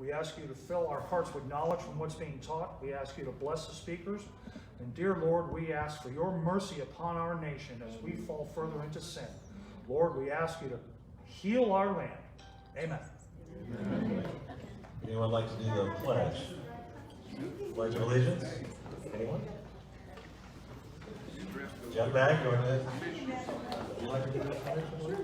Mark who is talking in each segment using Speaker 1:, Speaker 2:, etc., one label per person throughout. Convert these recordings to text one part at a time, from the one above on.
Speaker 1: We ask you to fill our hearts with knowledge from what's being taught. We ask you to bless the speakers. And dear Lord, we ask for your mercy upon our nation as we fall further into sin. Lord, we ask you to heal our land. Amen.
Speaker 2: Amen. Anyone like to do the pledge? Pledge of Allegiance? Anyone? Jeff back, go ahead. Would you like to do that pledge?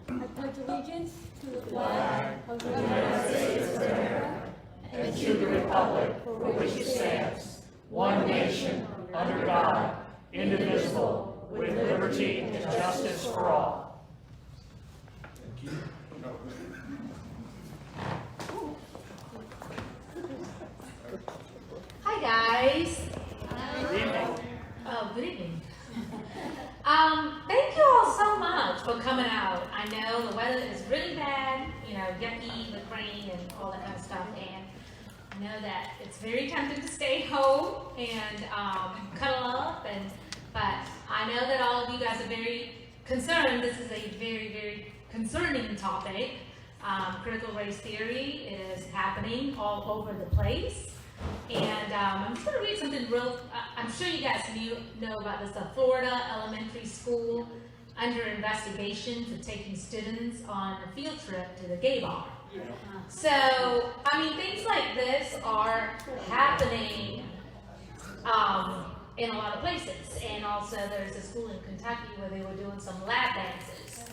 Speaker 3: I pledge allegiance to the
Speaker 4: flag of the United States of America and to the republic for which it stands, one nation, under God, indivisible, with liberty and justice for all.
Speaker 2: Thank you.
Speaker 5: Hi guys.
Speaker 1: Good evening.
Speaker 5: Oh, good evening. Thank you all so much for coming out. I know the weather is really bad, you know, yucky with rain and all that kind of stuff, and I know that it's very tempting to stay home and cuddle up, but I know that all of you guys are very concerned. This is a very, very concerning topic. Critical race theory is happening all over the place. And I'm just going to read something real, I'm sure you guys know about this. Florida elementary school under investigation for taking students on a field trip to the gay bar. So, I mean, things like this are happening in a lot of places. And also there's a school in Kentucky where they were doing some lap dances.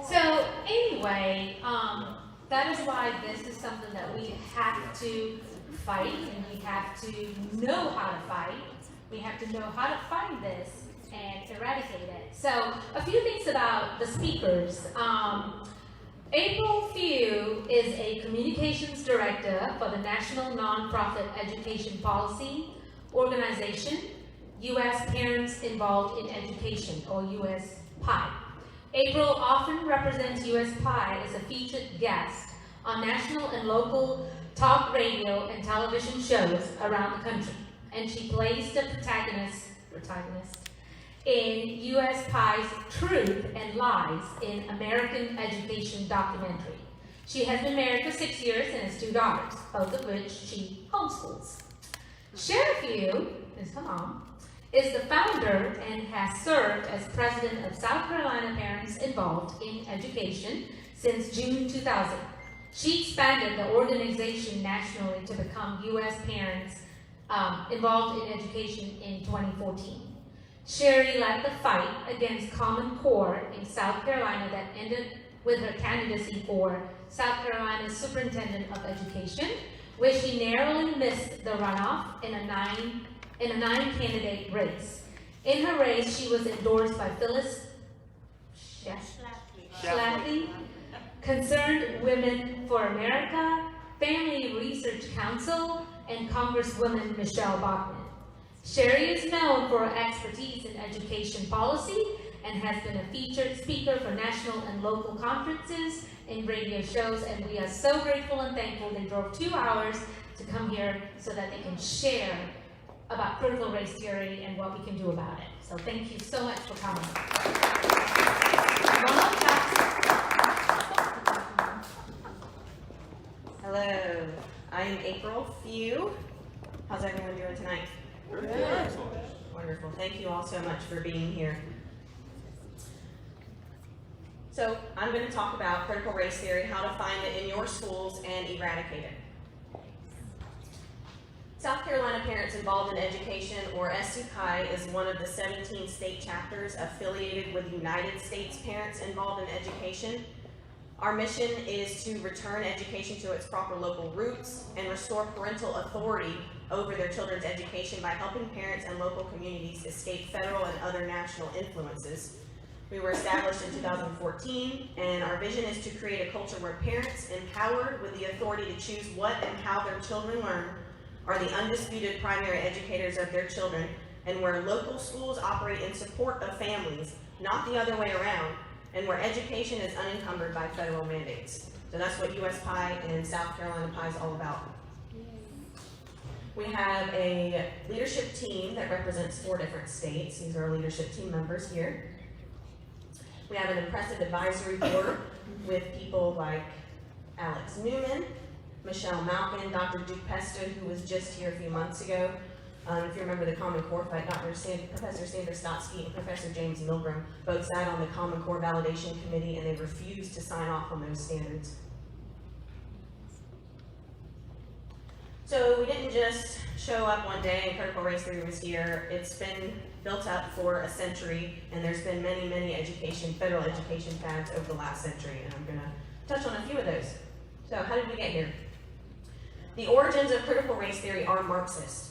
Speaker 5: So anyway, that is why this is something that we have to fight, and we have to know how to fight. We have to know how to find this and eradicate it. So a few things about the speakers. April Few is a communications director for the National Nonprofit Education Policy Organization, U.S. Parents Involved in Education, or USPIE. April often represents USPIE as a featured guest on national and local talk radio and television shows around the country, and she plays the protagonist in USPIE's Truth and Lies in American Education documentary. She has been married for 6 years and has 2 daughters, both of which she homeschools. Sheriff Few is her mom, is the founder and has served as president of South Carolina Parents Involved in Education since June 2000. She expanded the organization nationally to become U.S. Parents Involved in Education in 2014. Sherry led the fight against Common Core in South Carolina that ended with her candidacy for South Carolina's Superintendent of Education, where she narrowly missed the runoff in a nine candidate race. In her race, she was endorsed by Phyllis Schlafly, Concerned Women for America, Family Research Council, and Congresswoman Michelle Bachmann. Sherry is known for her expertise in education policy and has been a featured speaker for national and local conferences and radio shows, and we are so grateful and thankful they drove 2 hours to come here so that they can share about critical race theory and what we can do about it. So thank you so much for coming.
Speaker 6: Hello, I'm April Few. How's everyone doing tonight?
Speaker 4: Good.
Speaker 6: Wonderful. Thank you all so much for being here. So I'm going to talk about critical race theory, how to find it in your schools and eradicate it. South Carolina Parents Involved in Education, or USPIE, is one of the 17 state chapters affiliated with United States Parents Involved in Education. Our mission is to return education to its proper local roots and restore parental authority over their children's education by helping parents and local communities escape federal and other national influences. We were established in 2014, and our vision is to create a culture where parents, empowered with the authority to choose what and how their children learn, are the undisputed primary educators of their children, and where local schools operate in support of families, not the other way around, and where education is unencumbered by federal mandates. So that's what USPIE and South Carolina PIE is all about. We have a leadership team that represents 4 different states. These are our leadership team members here. We have an impressive advisory board with people like Alex Newman, Michelle Malkin, Dr. Duke Pesta, who was just here a few months ago. If you remember the Common Core fight, Professor Sandra Stotsky and Professor James Milgram both sat on the Common Core Validation Committee, and they refused to sign off on those standards. So we didn't just show up one day and critical race theory was here. It's been built up for a century, and there's been many, many federal education fads over the last century, and I'm gonna touch on a few of those. So how did we get here? The origins of critical race theory are Marxist.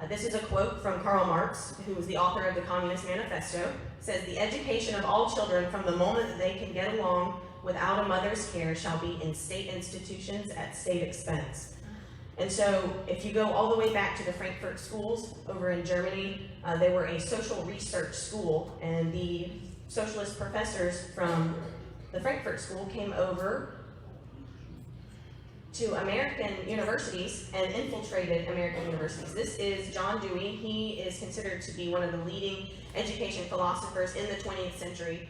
Speaker 6: This is a quote from Karl Marx, who was the author of the Communist Manifesto. It says, "The education of all children from the moment that they can get along without a mother's care shall be in state institutions at state expense." And so if you go all the way back to the Frankfurt schools over in Germany, they were a social research school, and the socialist professors from the Frankfurt school came over to American universities and infiltrated American universities. This is John Dewey. He is considered to be one of the leading education philosophers in the 20th century.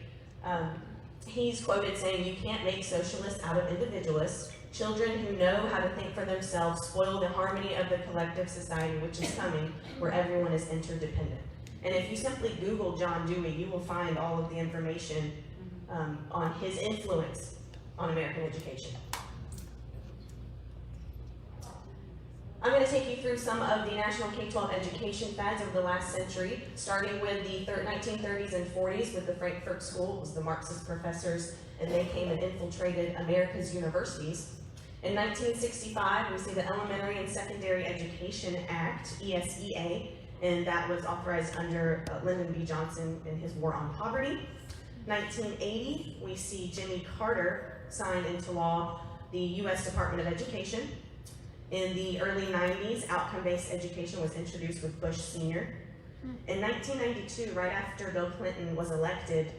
Speaker 6: He's quoted saying, "You can't make socialists out of individualists. Children who know how to think for themselves spoil the harmony of the collective society which is coming, where everyone is interdependent." And if you simply Google John Dewey, you will find all of the information on his influence on American education. I'm going to take you through some of the national K-12 education fads over the last century, starting with the 1930s and 40s with the Frankfurt School. It was the Marxist professors, and they came and infiltrated America's universities. In 1965, we see the Elementary and Secondary Education Act, ESEA, and that was authorized under Lyndon B. Johnson in his War on Poverty. 1980, we see Jimmy Carter signed into law the U.S. Department of Education. In the early 90s, outcome-based education was introduced with Bush Sr. In 1992, right after Bill Clinton was elected,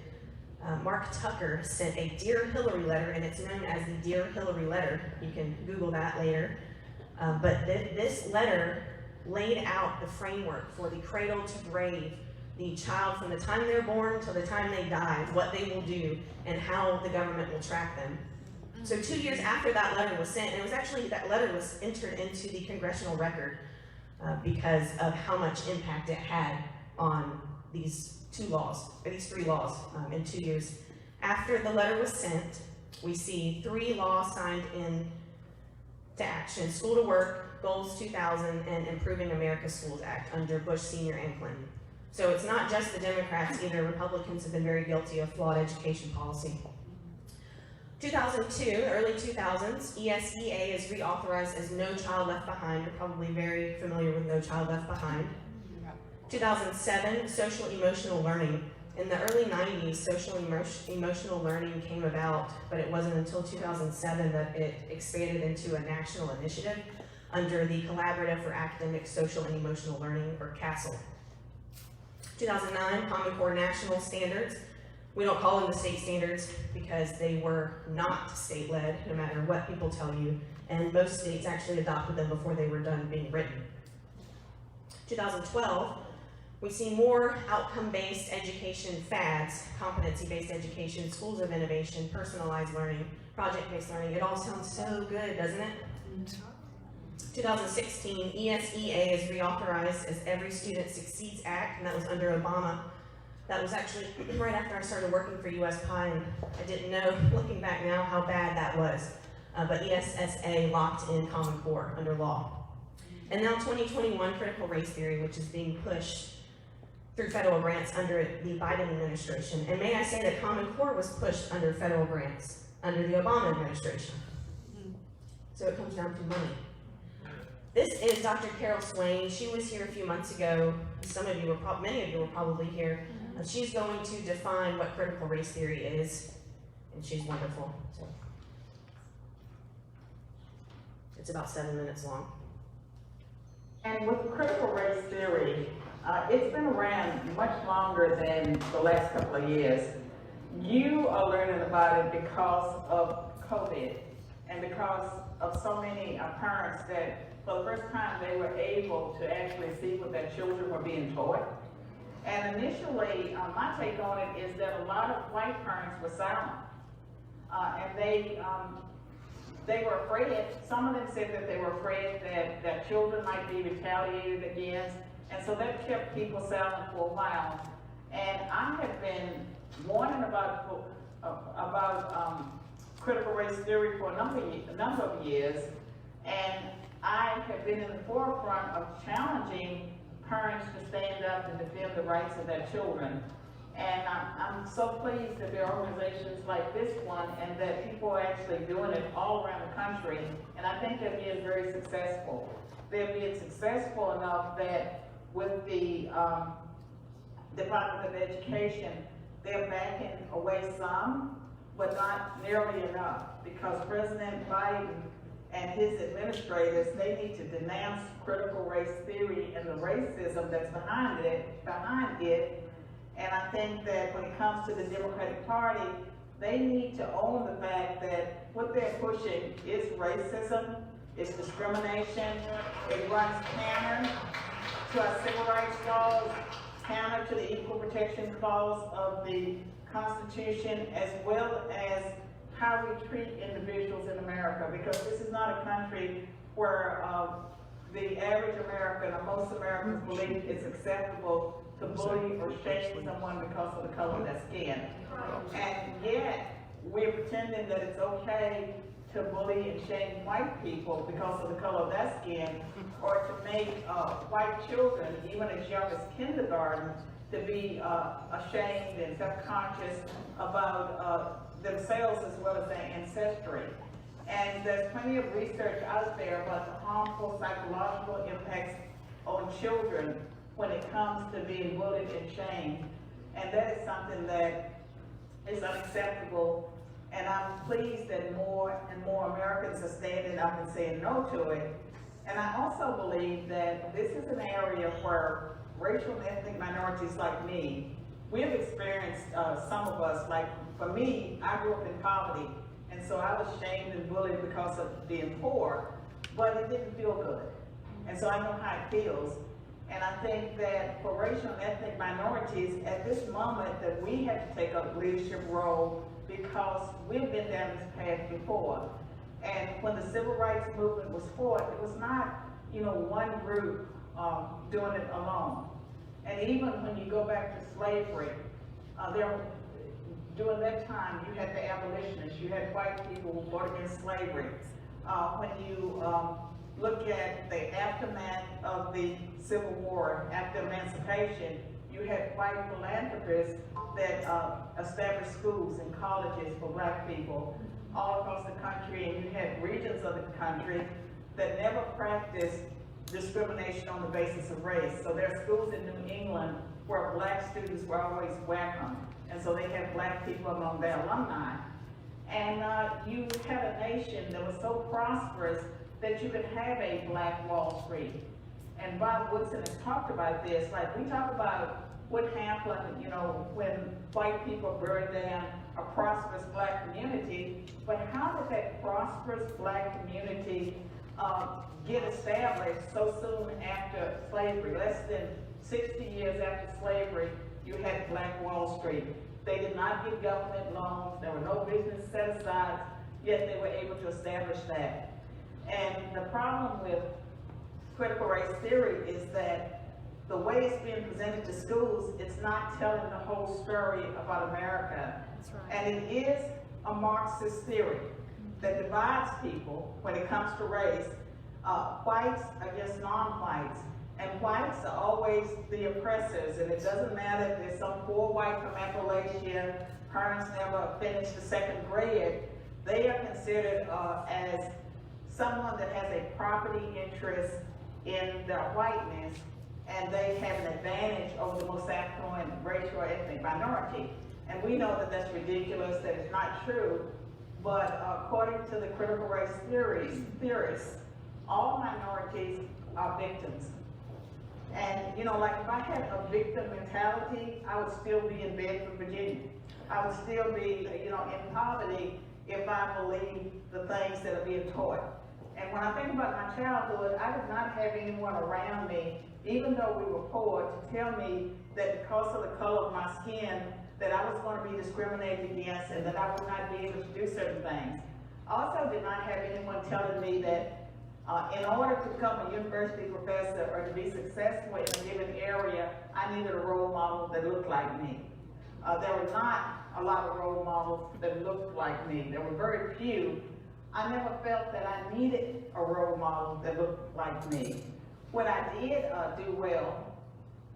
Speaker 6: Mark Tucker sent a Dear Hillary letter, and it's known as the Dear Hillary letter. You can Google that later. But this letter laid out the framework for the cradle to grave, the child from the time they're born till the time they die, what they will do, and how the government will track them. So 2 years after that letter was sent, and it was actually, that letter was entered into the congressional record because of how much impact it had on these three laws in 2 years. After the letter was sent, we see 3 laws signed into action: School to Work, Goals 2000, and Improving America's Schools Act under Bush Sr. and Clinton. So it's not just the Democrats, either. Republicans have been very guilty of flawed education policy. 2002, early 2000s, ESEA is reauthorized as No Child Left Behind. You're probably very familiar with No Child Left Behind. 2007, social emotional learning. In the early 90s, social emotional learning came about, but it wasn't until 2007 that it expanded into a national initiative under the Collaborative for Academic, Social, and Emotional Learning, or CASEL. 2009, Common Core National Standards. We don't call them the state standards because they were not state-led, no matter what people tell you, and most states actually adopted them before they were done being written. 2012, we see more outcome-based education fads: competency-based education, schools of innovation, personalized learning, project-based learning. It all sounds so good, doesn't it? 2016, ESEA is reauthorized as Every Student Succeeds Act, and that was under Obama. That was actually right after I started working for USPIE, and I didn't know, looking back now, how bad that was. But ESSA locked in Common Core under law. And now 2021, critical race theory, which is being pushed through federal grants under the Biden administration. And may I say that Common Core was pushed under federal grants under the Obama administration. So it comes down to money. This is Dr. Carol Swain. She was here a few months ago. Many of you were probably here. She's going to define what critical race theory is, and she's wonderful. So it's about 7 minutes long.
Speaker 7: And with critical race theory, it's been around much longer than the last couple of years. You are learning about it because of COVID and because of so many parents that for the first time they were able to actually see what their children were being taught. And initially, my take on it is that a lot of white parents were silent. And they they were afraid, some of them said that they were afraid that their children might be retaliated against, and so that kept people silent for a while. And I have been warning about critical race theory for a number of years, and I have been in the forefront of challenging parents to stand up and defend the rights of their children. And I'm so pleased that there are organizations like this one and that people are actually doing it all around the country, and I think they're being very successful. They're being successful enough that with the Department of Education, they're backing away some, but not nearly enough, because President Biden and his administrators, they need to denounce critical race theory and the racism that's behind it. And I think that when it comes to the Democratic Party, they need to own the fact that what they're pushing is racism, it's discrimination, it runs counter to our civil rights laws, counter to the Equal Protection Clause of the Constitution, as well as how we treat individuals in America, because this is not a country where the average American or most Americans believe it's acceptable to bully or shame someone because of the color of their skin. And yet, we're pretending that it's okay to bully and shame white people because of the color of their skin, or to make white children, even as young as kindergarten, to be ashamed and self-conscious about themselves as well as their ancestry. And there's plenty of research out there about the harmful psychological impacts on children when it comes to being bullied and shamed. And that is something that is unacceptable. And I'm pleased that more and more Americans are standing up and saying no to it. And I also believe that this is an area where racial and ethnic minorities like me, we have experienced, some of us, like for me, I grew up in poverty, and so I was shamed and bullied because of being poor, but it didn't feel good. And so I know how it feels. And I think that for racial and ethnic minorities, at this moment, that we have to take a leadership role because we've been down this path before. And when the civil rights movement was fought, it was not, one group doing it alone. And even when you go back to slavery, during that time, you had the abolitionists, you had white people who fought against slavery. When you look at the aftermath of the Civil War, after emancipation, you had white philanthropists that established schools and colleges for black people all across the country, and you had regions of the country that never practiced discrimination on the basis of race. So there are schools in New England where black students were always welcome, and so they had black people among their alumni. And you had a nation that was so prosperous that you could have a black Wall Street. And Bob Woodson has talked about this, like we talk about what happened, when white people burned down a prosperous black community, but how did that prosperous black community get established so soon after slavery? Less than 60 years after slavery, you had Black Wall Street. They did not get government loans, there were no business set-asides, yet they were able to establish that. And the problem with critical race theory is that the way it's being presented to schools, it's not telling the whole story about America.
Speaker 3: That's right.
Speaker 7: And it is a Marxist theory that divides people when it comes to race, whites against non-whites. And whites are always the oppressors, and it doesn't matter if there's some poor white from Appalachia, parents never finished the second grade, they are considered as someone that has a property interest in their whiteness, and they have an advantage over the most affluent racial or ethnic minority. And we know that that's ridiculous, that it's not true, but according to the critical race theorists, all minorities are victims. And like if I had a victim mentality, I would still be in Bedford, Virginia. I would still be, in poverty if I believed the things that are being taught. And when I think about my childhood, I did not have anyone around me, even though we were poor, to tell me that because of the color of my skin, that I was going to be discriminated against and that I would not be able to do certain things. I also did not have anyone telling me that in order to become a university professor or to be successful in a given area, I needed a role model that looked like me. There were not a lot of role models that looked like me. There were very few. I never felt that I needed a role model that looked like me. What I did do well,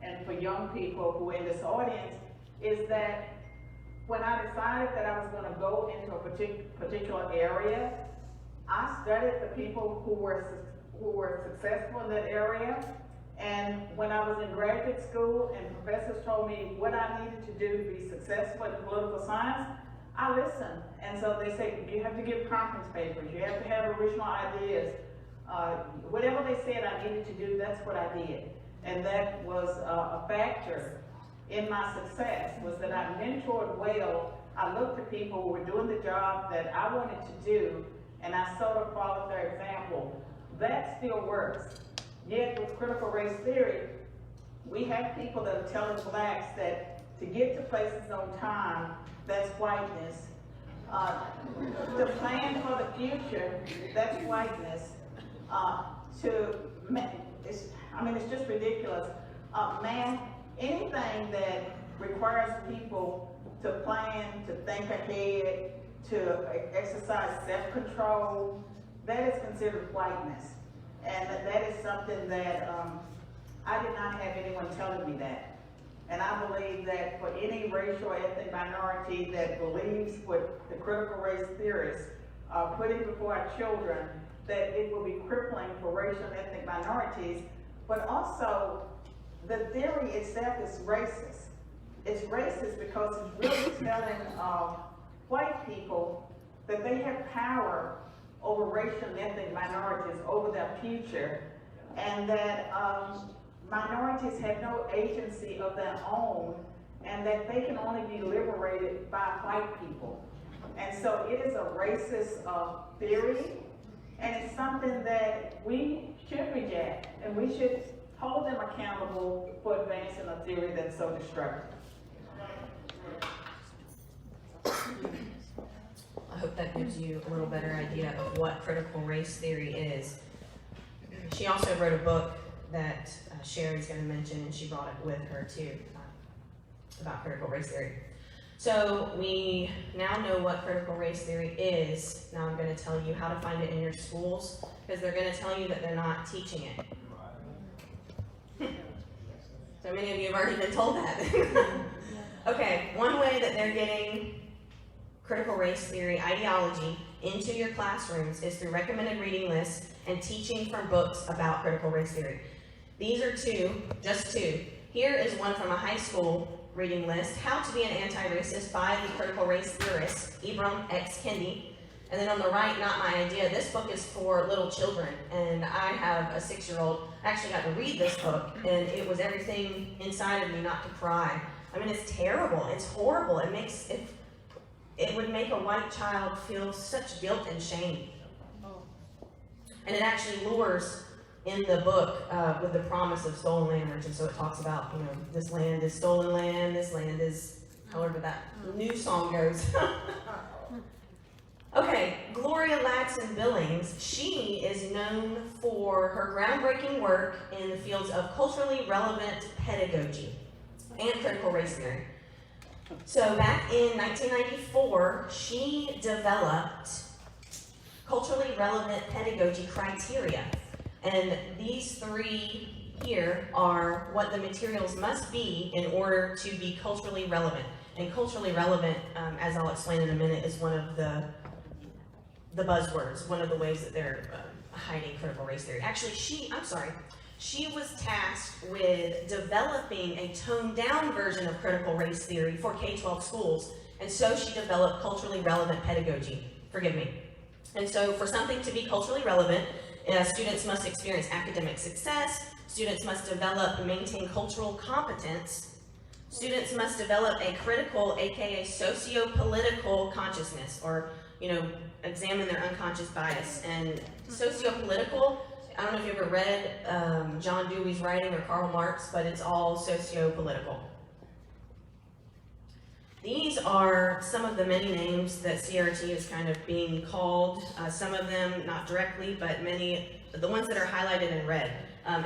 Speaker 7: and for young people who are in this audience, is that when I decided that I was going to go into a particular area, I studied the people who were successful in that area. And when I was in graduate school and professors told me what I needed to do to be successful in political science, I listened. And so they say, you have to give conference papers, you have to have original ideas. Whatever they said I needed to do, that's what I did. And that was a factor in my success, was that I mentored well. I looked at people who were doing the job that I wanted to do, and I sort of followed their example. That still works. Yet with critical race theory, we have people that are telling blacks that to get to places on time, that's whiteness. To plan for the future, that's whiteness. It's just ridiculous. Anything that requires people to plan, to think ahead, to exercise self-control, that is considered whiteness. And that is something that I did not have anyone telling me that. And I believe that for any racial or ethnic minority that believes what the critical race theorists are putting before our children, that it will be crippling for racial and ethnic minorities, but also the theory itself is racist. It's racist because it's really telling white people that they have power over racial and ethnic minorities, over their future, and that minorities have no agency of their own, and that they can only be liberated by white people. And so it is a racist theory, and it's something that we should reject, and we should hold them accountable for advancing a theory that's so destructive.
Speaker 6: I hope that gives you a little better idea of what critical race theory is. She also wrote a book that Sherry's going to mention, and she brought it with her too, about critical race theory. So we now know what critical race theory is. Now I'm going to tell you how to find it in your schools, because they're going to tell you that they're not teaching it. So many of you have already been told that. Okay, one way that they're getting critical race theory ideology into your classrooms is through recommended reading lists and teaching from books about critical race theory. These are two, just two. Here is one from a high school reading list, How to be an Anti-Racist by the critical race theorist, Ibram X. Kendi. And then on the right, Not My Idea. This book is for little children, and I have a 6-year-old. I actually got to read this book, and it was everything inside of me not to cry. I mean, it's terrible. It's horrible. It would make a white child feel such guilt and shame. And it actually lures in the book with the promise of stolen land merchants. So it talks about, this land is stolen land, this land is, however that new song goes. Okay, Gloria Ladson Billings, she is known for her groundbreaking work in the fields of culturally relevant pedagogy and critical race theory. So back in 1994, she developed culturally relevant pedagogy criteria. And these three here are what the materials must be in order to be culturally relevant. And culturally relevant, as I'll explain in a minute, is one of the buzzwords, one of the ways that they're hiding critical race theory. Actually, she was tasked with developing a toned-down version of critical race theory for K-12 schools, and so she developed culturally relevant pedagogy. Forgive me. And so for something to be culturally relevant, students must experience academic success, students must develop and maintain cultural competence, students must develop a critical, aka socio-political consciousness, or examine their unconscious bias. And socio-political, I don't know if you ever read John Dewey's writing or Karl Marx, but it's all socio-political. These are some of the many names that CRT is kind of being called. Some of them not directly, but many, the ones that are highlighted in red,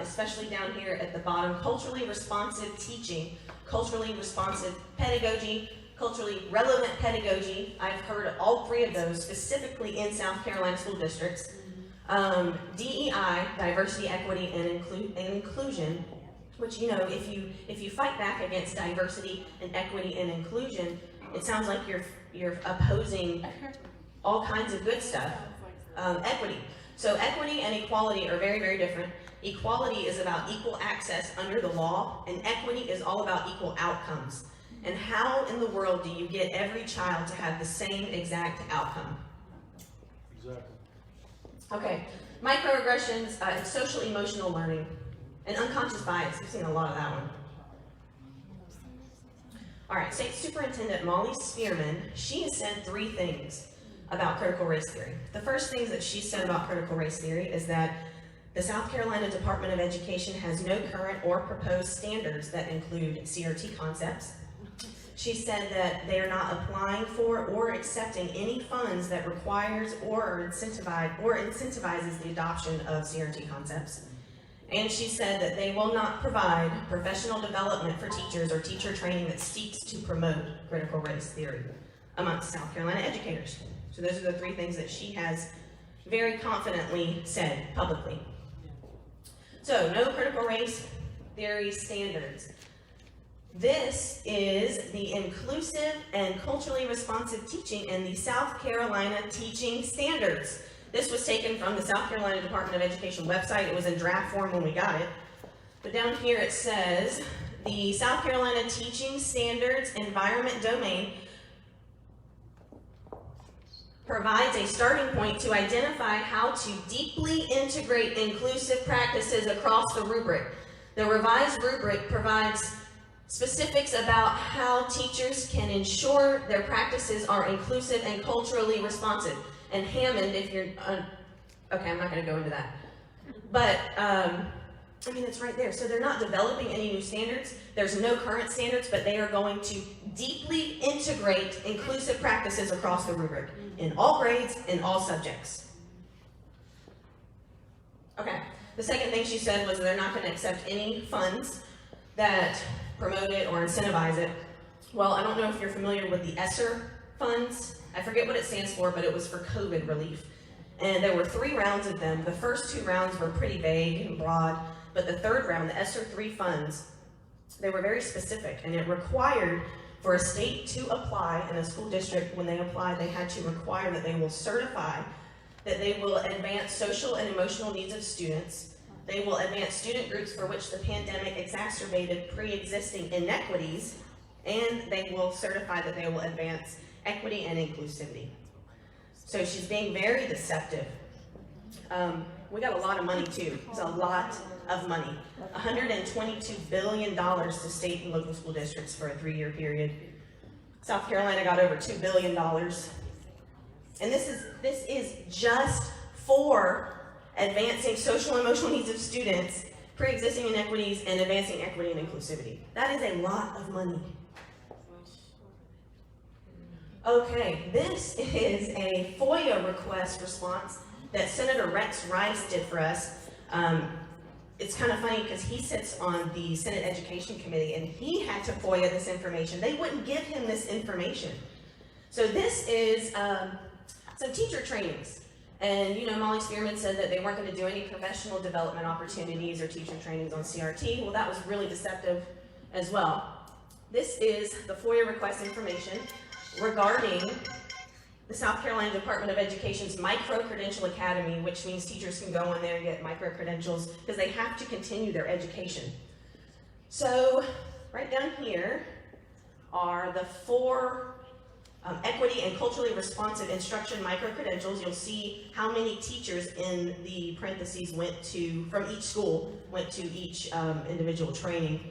Speaker 6: especially down here at the bottom: culturally responsive teaching, culturally responsive pedagogy, culturally relevant pedagogy. I've heard all three of those specifically in South Carolina school districts. DEI, diversity, equity, and inclusion, which, you know, if you fight back against diversity and equity and inclusion, it sounds like you're opposing all kinds of good stuff. Equity. So equity and equality are very, very different. Equality is about equal access under the law, and equity is all about equal outcomes. And how in the world do you get every child to have the same exact outcome?
Speaker 1: Exactly.
Speaker 6: Okay, microaggressions and social emotional learning and unconscious bias. We've seen a lot of that one. All right, State Superintendent Molly Spearman, she has said 3 things about critical race theory. The first things that she said about critical race theory is that the South Carolina Department of Education has no current or proposed standards that include CRT concepts. She said that they are not applying for or accepting any funds that requires or incentivizes the adoption of CRT concepts. And she said that they will not provide professional development for teachers or teacher training that seeks to promote critical race theory amongst South Carolina educators. So those are the 3 things that she has very confidently said publicly. So, no critical race theory standards. This is the inclusive and culturally responsive teaching in the South Carolina teaching standards. This was taken from the South Carolina Department of Education website. It was in draft form when we got it. But down here it says, the South Carolina Teaching Standards Environment Domain provides a starting point to identify how to deeply integrate inclusive practices across the rubric. The revised rubric provides specifics about how teachers can ensure their practices are inclusive and culturally responsive. And Hammond, if you're, okay, I'm not going to go into that. But, I mean, it's right there. So they're not developing any new standards. There's no current standards, but they are going to deeply integrate inclusive practices across the rubric in all grades, in all subjects. Okay, the second thing she said was they're not going to accept any funds that promote it or incentivize it. Well, I don't know if you're familiar with the ESSER funds. I forget what it stands for, but it was for COVID relief. And there were 3 rounds of them. The first 2 rounds were pretty vague and broad, but the third round, the ESSER 3 funds, they were very specific, and it required for a state to apply in a school district. When they applied, they had to require that they will certify that they will advance social and emotional needs of students. They will advance student groups for which the pandemic exacerbated pre-existing inequities, and they will certify that they will advance equity and inclusivity. So she's being very deceptive. We got a lot of money too. It's a lot of money. $122 billion to state and local school districts for a 3-year period. South Carolina got over $2 billion. And this is just for advancing social and emotional needs of students, pre-existing inequities, and advancing equity and inclusivity. That is a lot of money. Okay, this is a Foia request response that Senator Rex Rice did for us. It's kind of funny because he sits on the Senate Education Committee and he had to Foia this information. They wouldn't give him this information. So this is some teacher trainings. And you know, Molly Spearman said that they weren't going to do any professional development opportunities or teacher trainings on CRT. Well, that was really deceptive as well. This is the Foia request information regarding the South Carolina Department of Education's Micro-Credential Academy, which means teachers can go in there and get micro-credentials because they have to continue their education. So right down here are the 4 equity and culturally responsive instruction micro-credentials. You'll see how many teachers in the parentheses from each school went to each individual training.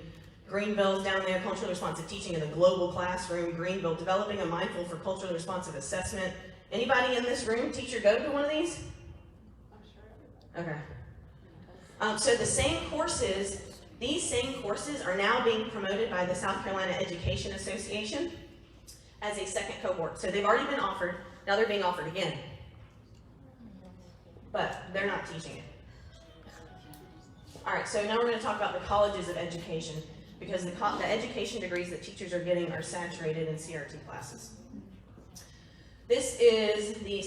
Speaker 6: Greenville's down there, culturally responsive teaching in a global classroom. Greenville, developing a mindful for culturally responsive assessment. Anybody in this room, teacher, go to one of these? Okay. So the same courses, these same courses are now being promoted by the South Carolina Education Association. as a second cohort. So they've already been offered, now they're being offered again. But they're not teaching it. All right, so now we're going to talk about the colleges of education, because the education degrees that teachers are getting are saturated in CRT classes. This is the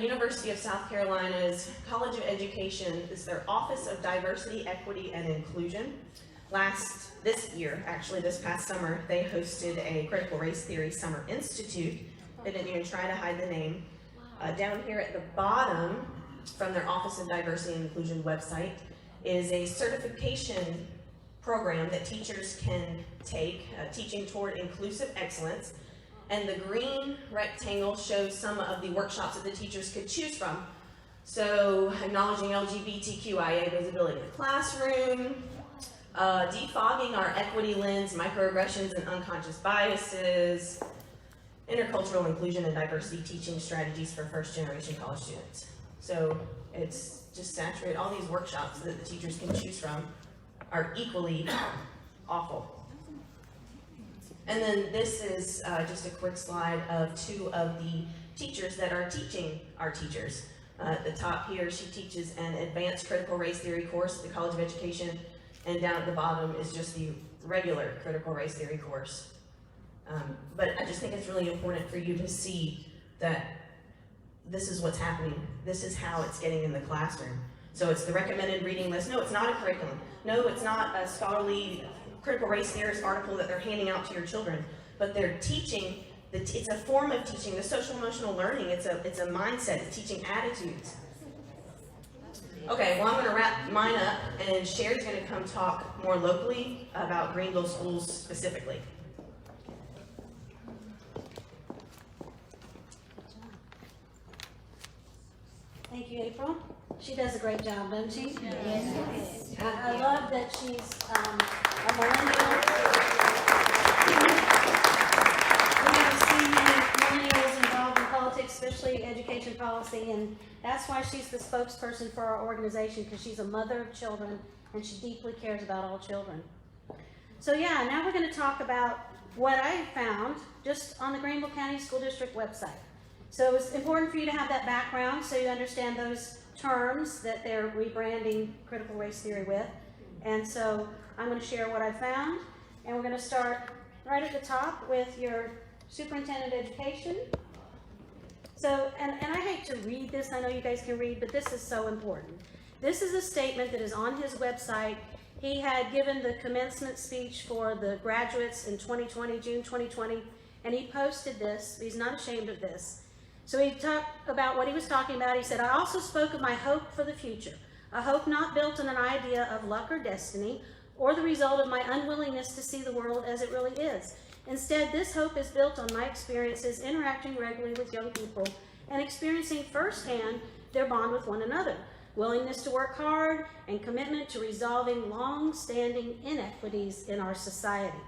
Speaker 6: University of South Carolina's College of Education. This is their Office of Diversity, Equity, and Inclusion. This past summer, they hosted a Critical Race Theory Summer Institute. They didn't even try to hide the name. Down here at the bottom, from their Office of Diversity and Inclusion website, is a certification program that teachers can take, teaching toward inclusive excellence. And the green rectangle shows some of the workshops that the teachers could choose from. So, acknowledging LGBTQIA visibility in the classroom, defogging our equity lens, microaggressions and unconscious biases, intercultural inclusion and diversity teaching strategies for first-generation college students. So, it's just saturated. All these workshops that the teachers can choose from are equally awful. And then this is just a quick slide of two of the teachers that are teaching our teachers. At the top here, she teaches an advanced critical race theory course at the College of Education, and down at the bottom is just the regular critical race theory course. But I just think it's really important for you to see that this is what's happening. This is how it's getting in the classroom. So it's the recommended reading list. No, it's not a curriculum. No, it's not a scholarly critical race theorist article that they're handing out to your children, but they're teaching, it's a form of teaching, the social emotional learning, it's a mindset, it's teaching attitudes. Okay, well I'm gonna wrap mine up, and Sherry's gonna come talk more locally about Greenville schools specifically.
Speaker 3: Thank you, April. She does a great job, doesn't she? Yes. I love that she's a millennial. We have seen many millennials involved in politics, especially education policy, and that's why she's the spokesperson for our organization, because she's a mother of children and she deeply cares about all children. So yeah, now we're going to talk about what I found just on the Greenville County School District website. So it's important for you to have that background so you understand those terms that they're rebranding critical race theory with. And so I'm going to share what I found, and we're going to start right at the top with your superintendent of education. So, and I hate to read this, I know you guys can read, but this is so important. This is a statement that is on his website. He had given the commencement speech for the graduates in 2020, June 2020, and he posted this. He's not ashamed of this. So he talked about what he was talking about. He said, I also spoke of my hope for the future, a hope not built on an idea of luck or destiny, or the result of my unwillingness to see the world as it really is. Instead, this hope is built on my experiences interacting regularly with young people and experiencing firsthand their bond with one another, willingness to work hard, and commitment to resolving long-standing inequities in our society.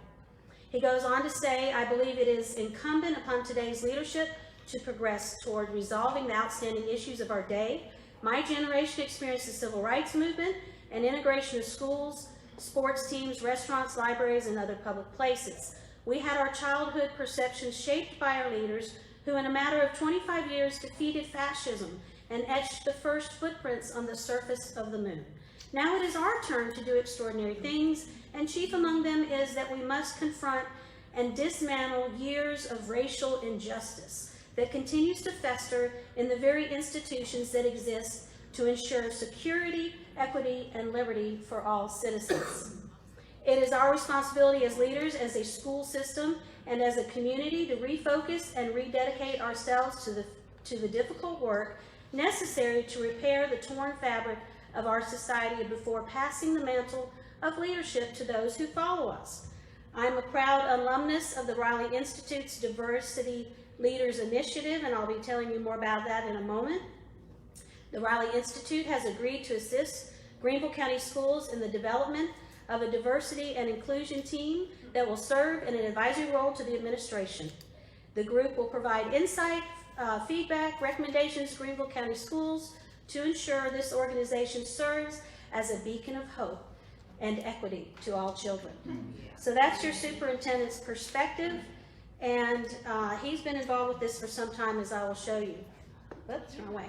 Speaker 3: He goes on to say, I believe it is incumbent upon today's leadership to progress toward resolving the outstanding issues of our day. My generation experienced the civil rights movement and integration of schools, sports teams, restaurants, libraries, and other public places. We had our childhood perceptions shaped by our leaders who in a matter of 25 years defeated fascism and etched the first footprints on the surface of the moon. Now it is our turn to do extraordinary things, and chief among them is that we must confront and dismantle years of racial injustice that continues to fester in the very institutions that exist to ensure security, equity, and liberty for all citizens. It is our responsibility as leaders, as a school system, and as a community to refocus and rededicate ourselves to the difficult work necessary to repair the torn fabric of our society before passing the mantle of leadership to those who follow us. I'm a proud alumnus of the Riley Institute's Diversity Leaders Initiative, and I'll be telling you more about that in a moment. The Riley Institute has agreed to assist Greenville County Schools in the development of a diversity and inclusion team that will serve in an advisory role to the administration. The group will provide insight, feedback, recommendations to Greenville County Schools to ensure this organization serves as a beacon of hope and equity to all children. So that's your superintendent's perspective. And he's been involved with this for some time, as I will show you. Oops, wrong way.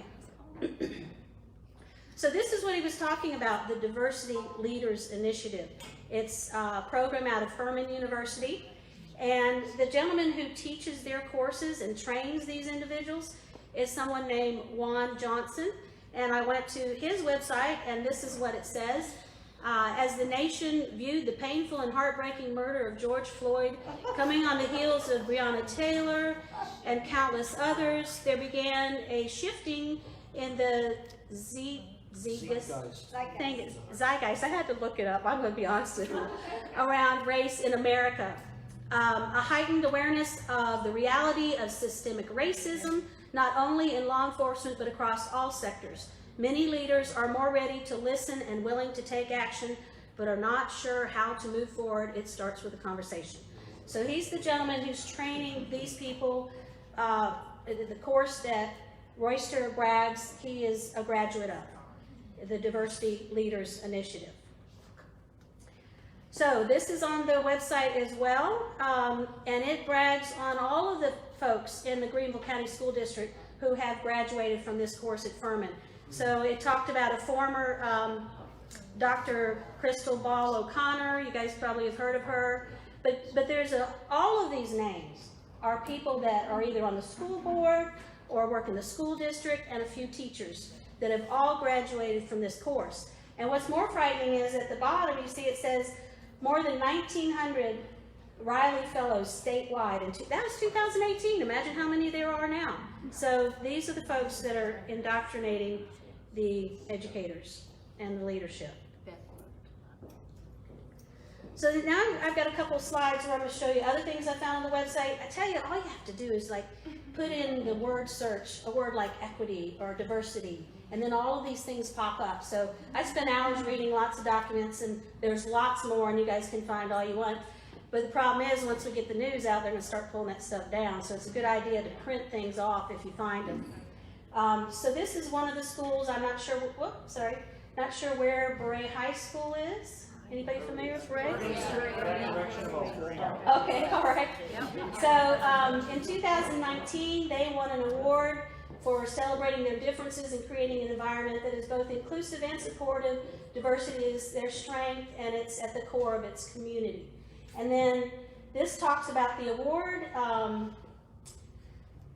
Speaker 3: So this is what he was talking about, the Diversity Leaders Initiative. It's a program out of Furman University. And the gentleman who teaches their courses and trains these individuals is someone named Juan Johnson. And I went to his website, and this is what it says. As the nation viewed the painful and heartbreaking murder of George Floyd coming on the heels of Breonna Taylor and countless others, there began a shifting in the zeitgeist. I had to look it up, I'm going to be honest with you, around race in America. A heightened awareness of the reality of systemic racism, not only in law enforcement but across all sectors. Many leaders are more ready to listen and willing to take action, but are not sure how to move forward. It starts with a conversation. So he's the gentleman who's training these people. The course that Royster brags he is a graduate of, the Diversity Leaders Initiative. So this is on their website as well, and it brags on all of the folks in the Greenville County School District who have graduated from this course at Furman. So it talked about a former Dr. Crystal Ball O'Connor. You guys probably have heard of her. But there's all of these names are people that are either on the school board or work in the school district, and a few teachers that have all graduated from this course. And what's more frightening is at the bottom, you see it says more than 1,900 Riley Fellows statewide. And that was 2018. Imagine how many there are now. So these are the folks that are indoctrinating the educators and the leadership. So now I've got a couple of slides where I'm going to show you other things I found on the website. I tell you, all you have to do is like put in the word search, a word like equity or diversity, and then all of these things pop up. So I spent hours reading lots of documents, and there's lots more, and you guys can find all you want. But the problem is, once we get the news out, they're going to start pulling that stuff down. So it's a good idea to print things off if you find them. So this is one of the schools. I'm not sure. Not sure where Bray High School is. Anybody familiar with Bray? Okay, all right. So in 2019, they won an award for celebrating their differences and creating an environment that is both inclusive and supportive. Diversity is their strength, and it's at the core of its community. And then this talks about the award.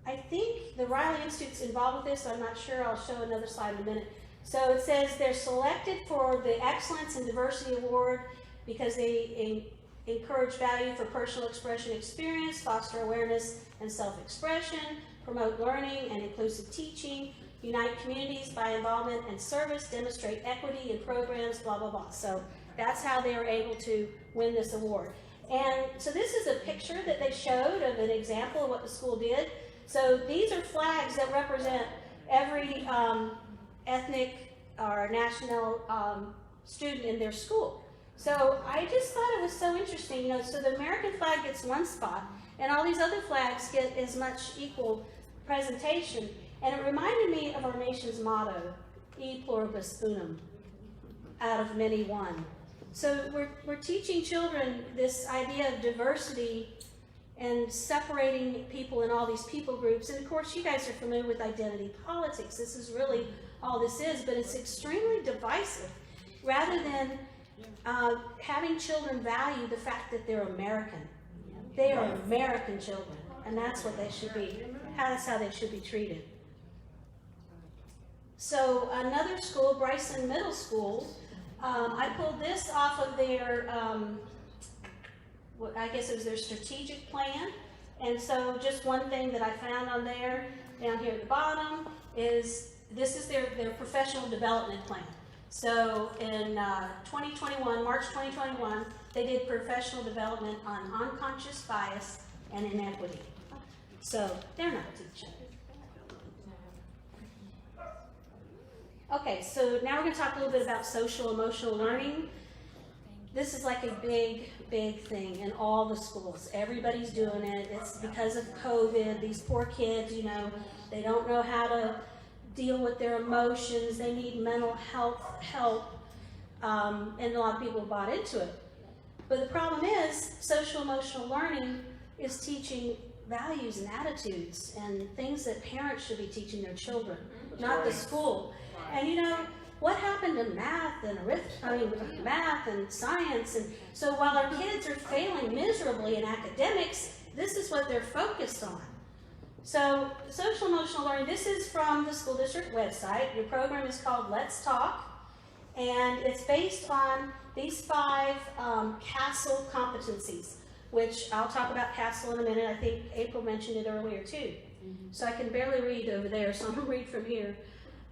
Speaker 3: I think the Riley Institute's involved with this. I'm not sure. I'll show another slide in a minute. So it says they're selected for the Excellence in Diversity Award because they encourage value for personal expression experience, foster awareness and self-expression, promote learning and inclusive teaching, unite communities by involvement and service, demonstrate equity in programs, blah, blah, blah. So that's how they were able to win this award. And so this is a picture that they showed of an example of what the school did. So these are flags that represent every ethnic or national student in their school. So I just thought it was so interesting, so the American flag gets one spot, and all these other flags get as much equal presentation. And it reminded me of our nation's motto, E pluribus unum, out of many one. So we're teaching children this idea of diversity and separating people in all these people groups. And of course, you guys are familiar with identity politics. This is really all this is, but it's extremely divisive. Rather than having children value the fact that they're American. They are American children, and that's what they should be. That's how they should be treated. So another school, Bryson Middle School, I pulled this off of their, I guess it was their strategic plan. And so just one thing that I found on there, down here at the bottom, is this is their professional development plan. So in 2021, March 2021, they did professional development on unconscious bias and inequity. So they're not teaching. Okay, so now we're going to talk a little bit about social emotional learning. This is like a big, big thing in all the schools. Everybody's doing it. It's because of COVID. These poor kids, they don't know how to deal with their emotions. They need mental health help, and a lot of people bought into it. But the problem is, social emotional learning is teaching values and attitudes and things that parents should be teaching their children, not the school. And you know, what happened to math and math and science? And so while our kids are failing miserably in academics, this is what they're focused on. So social emotional learning, this is from the school district website. Your program is called Let's Talk, and it's based on these 5 CASEL competencies, which I'll talk about CASEL in a minute. I think April mentioned it earlier too. So I can barely read over there, so I'm gonna read from here.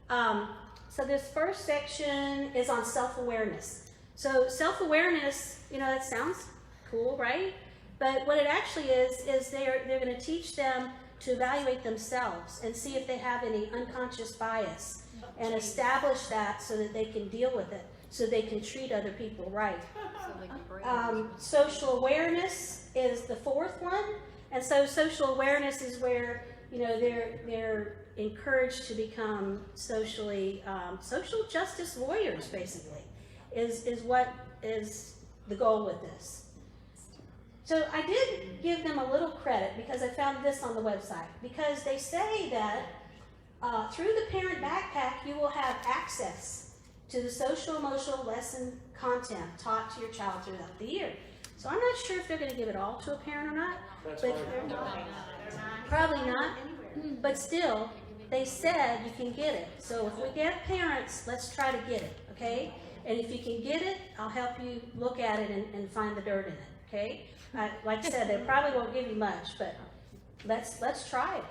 Speaker 3: So this first section is on self-awareness. So self-awareness, you know, that sounds cool, right? But what it actually is they're gonna teach them to evaluate themselves and see if they have any unconscious bias and establish that so that they can deal with it, so they can treat other people right. Social awareness is the 4th one, and so social awareness is where, you know, they're encouraged to become socially social justice warriors, basically, is what is the goal with this. So I did give them a little credit because I found this on the website, because they say that through the parent backpack you will have access to the social emotional lesson content taught to your child throughout the year. So I'm not sure if they're going to give it all to a parent or not.
Speaker 1: That's
Speaker 3: but
Speaker 1: right.
Speaker 3: probably not. But still, they said you can get it. So if we get parents, let's try to get it, okay? And if you can get it, I'll help you look at it and find the dirt in it, okay? Like I said, they probably won't give you much, but let's try it.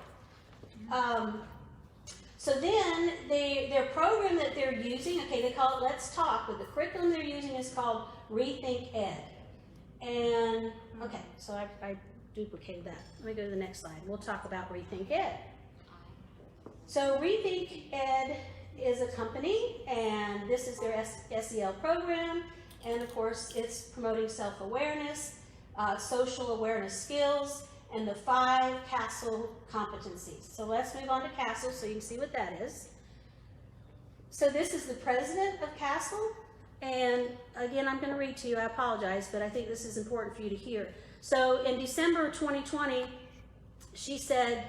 Speaker 3: So then their program that they're using, okay, they call it Let's Talk, but the curriculum they're using is called Rethink Ed. And, okay, so I duplicated that. Let me go to the next slide. We'll talk about Rethink Ed. So Rethink Ed is a company, and this is their SEL program, and of course it's promoting self-awareness, social awareness skills, and the 5 CASEL competencies. So let's move on to CASEL so you can see what that is. So this is the president of CASEL, and again, I'm going to read to you. I apologize, but I think this is important for you to hear. So in December 2020, she said,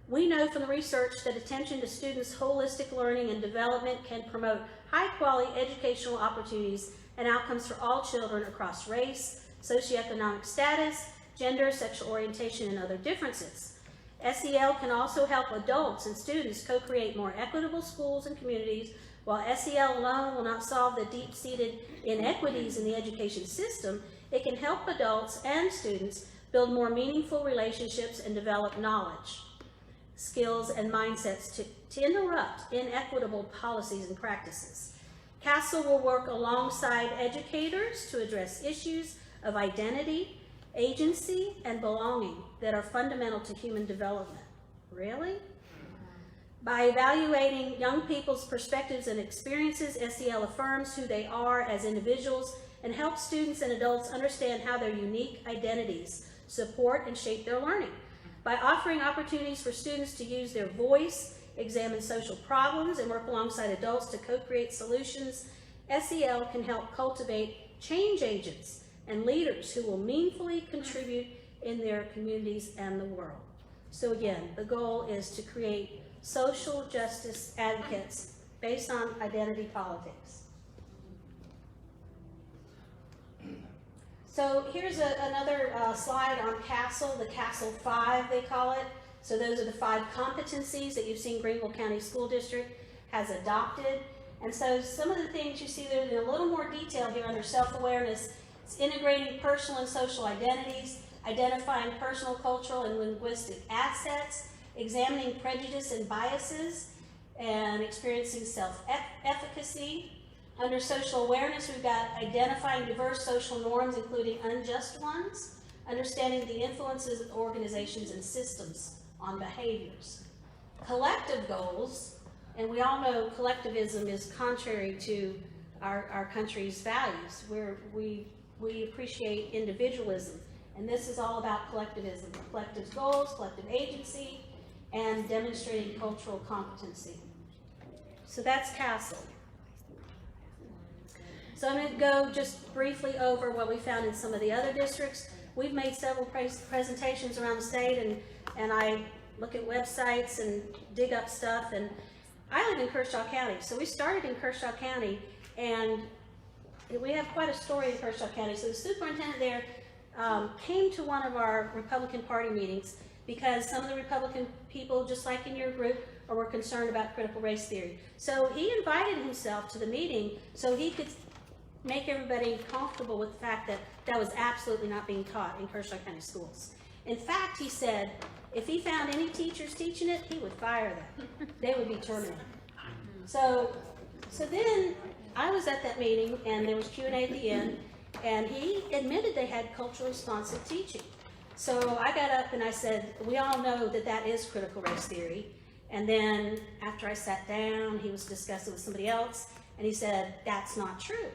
Speaker 3: "We know from the research that attention to students' holistic learning and development can promote high-quality educational opportunities and outcomes for all children across race, socioeconomic status, gender, sexual orientation, and other differences. SEL can also help adults and students co-create more equitable schools and communities. While SEL alone will not solve the deep-seated inequities in the education system, it can help adults and students build more meaningful relationships and develop knowledge, skills, and mindsets to interrupt inequitable policies and practices. CASEL will work alongside educators to address issues of identity, agency, and belonging that are fundamental to human development." Really? By evaluating young people's perspectives and experiences, SEL affirms who they are as individuals and helps students and adults understand how their unique identities support and shape their learning. By offering opportunities for students to use their voice, examine social problems, and work alongside adults to co-create solutions, SEL can help cultivate change agents and leaders who will meaningfully contribute in their communities and the world. So again, the goal is to create social justice advocates based on identity politics. So here's another slide on CASEL, the CASEL 5 they call it. So those are the 5 competencies that you've seen Greenville County School District has adopted. And so some of the things you see there in a little more detail here under self-awareness. It's integrating personal and social identities, identifying personal, cultural, and linguistic assets, examining prejudice and biases, and experiencing self-efficacy. Under social awareness, we've got identifying diverse social norms, including unjust ones, understanding the influences of organizations and systems on behaviors. Collective goals, and we all know collectivism is contrary to our country's values, where we appreciate individualism, and this is all about collectivism, collective goals, collective agency, and demonstrating cultural competency. So that's CASEL. So I'm going to go just briefly over what we found in some of the other districts. we've made several presentations around the state, and I look at websites and dig up stuff, and I live in Kershaw County. So we started in Kershaw County, and we have quite a story in Kershaw County. So the superintendent there came to one of our Republican Party meetings because some of the Republican people, just like in your group, were concerned about critical race theory. So he invited himself to the meeting so he could make everybody comfortable with the fact that that was absolutely not being taught in Kershaw County schools. In fact, he said if he found any teachers teaching it, he would fire them. They would be terminated. So then I was at that meeting, and there was Q&A at the end, and he admitted they had culturally responsive teaching. So I got up and I said, we all know that that is critical race theory. And then after I sat down, he was discussing with somebody else, and he said, that's not true.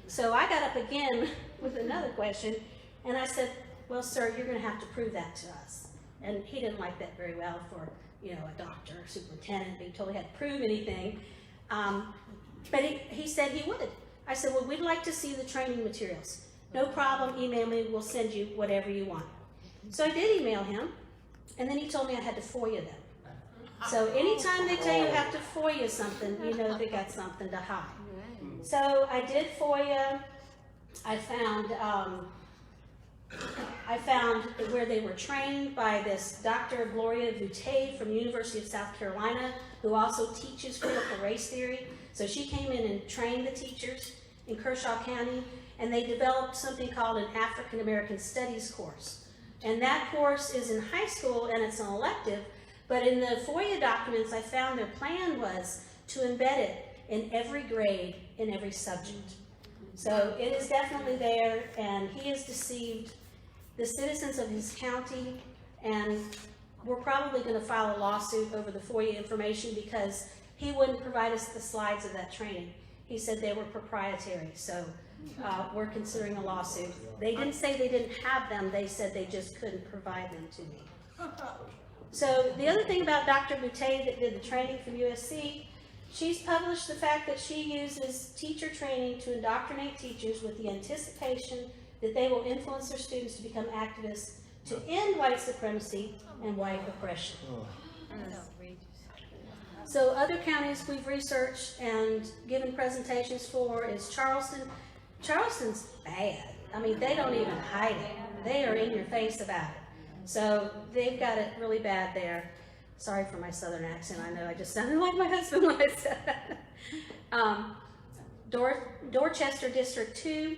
Speaker 3: So I got up again with another question, and I said, well, sir, you're going to have to prove that to us. And he didn't like that very well for, you know, a doctor, superintendent, being told he had to prove anything. But he said he would. I said, well, we'd like to see the training materials. No problem, email me, we'll send you whatever you want. So I did email him, and then he told me I had to Foia them. So anytime they tell you you have to Foia something, you know they got something to hide. So I did Foia. I found where they were trained by this Dr. Gloria Boutte from the University of South Carolina, who also teaches critical race theory. So she came in and trained the teachers in Kershaw County, and they developed something called an African American Studies course. And that course is in high school, and it's an elective, but in the Foia documents, I found their plan was to embed it in every grade, in every subject. So it is definitely there, and he has deceived the citizens of his county, and we're probably going to file a lawsuit over the Foia information because he wouldn't provide us the slides of that training. He said they were proprietary, so we're considering a lawsuit. They didn't say they didn't have them, they said they just couldn't provide them to me. So the other thing about Dr. Boutte that did the training from USC, she's published the fact that she uses teacher training to indoctrinate teachers with the anticipation that they will influence their students to become activists to end white supremacy and white oppression. So other counties we've researched and given presentations for is Charleston. Charleston's bad. I mean, they don't even hide it. They are in your face about it. So they've got it really bad there. Sorry for my southern accent. I know I just sounded like my husband when I said that. Dorchester District 2,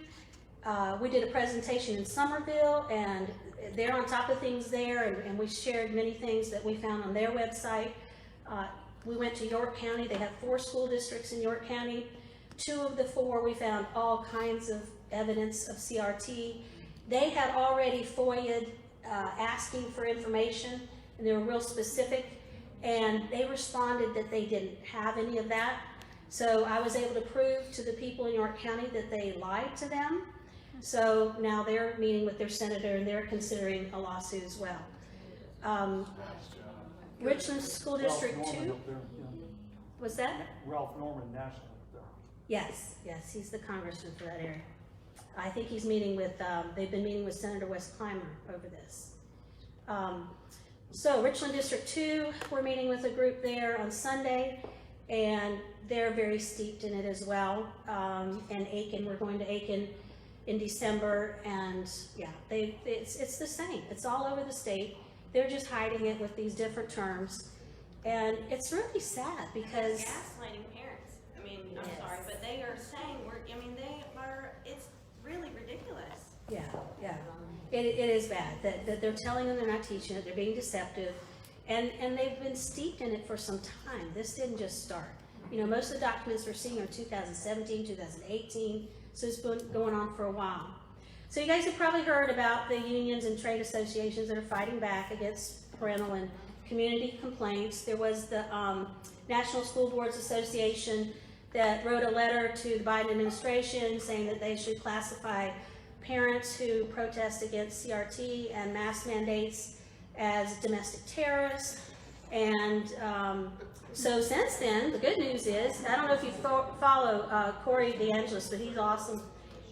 Speaker 3: we did a presentation in Somerville, and they're on top of things there, and we shared many things that we found on their website. We went to York County. They have 4 school districts in York County. 2 of the 4, we found all kinds of evidence of CRT. They had already FOIA'd asking for information, and they were real specific, and they responded that they didn't have any of that. So I was able to prove to the people in York County that they lied to them. So now they're meeting with their senator, and they're considering a lawsuit as well. Richland School District 2. Was that?
Speaker 1: Ralph Norman National up there.
Speaker 3: Yes, he's the congressman for that area. I think he's meeting with, they've been meeting with Senator Wes Clymer over this. So Richland District 2, we're meeting with a group there on Sunday, and they're very steeped in it as well. And Aiken, we're going to Aiken in December, and yeah, it's the same. It's all over the state. They're just hiding it with these different terms, and it's really sad because
Speaker 6: Gaslighting parents. I mean, I'm sorry, but they are saying it's really ridiculous.
Speaker 3: Yeah. It is bad that they're telling them they're not teaching it, they're being deceptive, and they've been steeped in it for some time. This didn't just start. You know, most of the documents we're seeing are 2017, 2018, so it's been going on for a while. So you guys have probably heard about the unions and trade associations that are fighting back against parental and community complaints. There was the National School Boards Association that wrote a letter to the Biden administration saying that they should classify parents who protest against CRT and mask mandates as domestic terrorists. And so since then, the good news is, I don't know if you follow Corey DeAngelis, but he's awesome.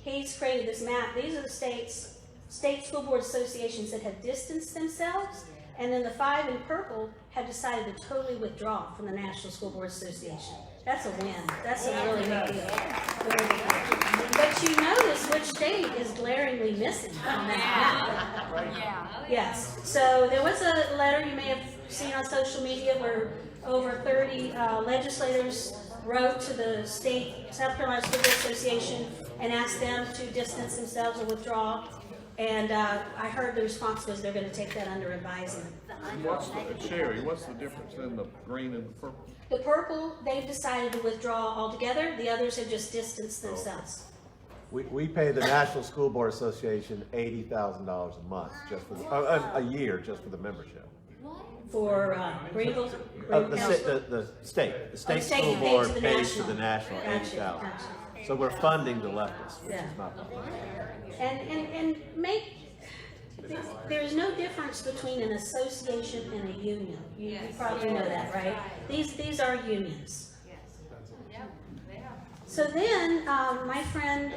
Speaker 3: He's created this map. These are the states state school board associations that have distanced themselves, and then the 5 in purple have decided to totally withdraw from the National School Board Association. That's a win. That's a really big deal. Really big deal. But you notice which state is glaringly missing on that map. Yes. So there was a letter you may have seen on social media where over 30 legislators wrote to the state South Carolina School Board Association and asked them to distance themselves or withdraw. And I heard the response was they're going to take that under advisement.
Speaker 8: Sherry, what's the difference in the green and the purple?
Speaker 3: The purple, they've decided to withdraw altogether. The others have just distanced themselves.
Speaker 9: We pay the National School Board Association $80,000 a month just for a year just for the membership.
Speaker 3: For Greenville?
Speaker 9: The state school board pays to the national
Speaker 3: Gotcha,
Speaker 9: $80,000.
Speaker 3: gotcha.
Speaker 9: So we're funding the leftists, which
Speaker 3: Yeah.
Speaker 9: is not.
Speaker 3: And there's no difference between an association and a union. You probably know that, right? These are unions. So then, my friend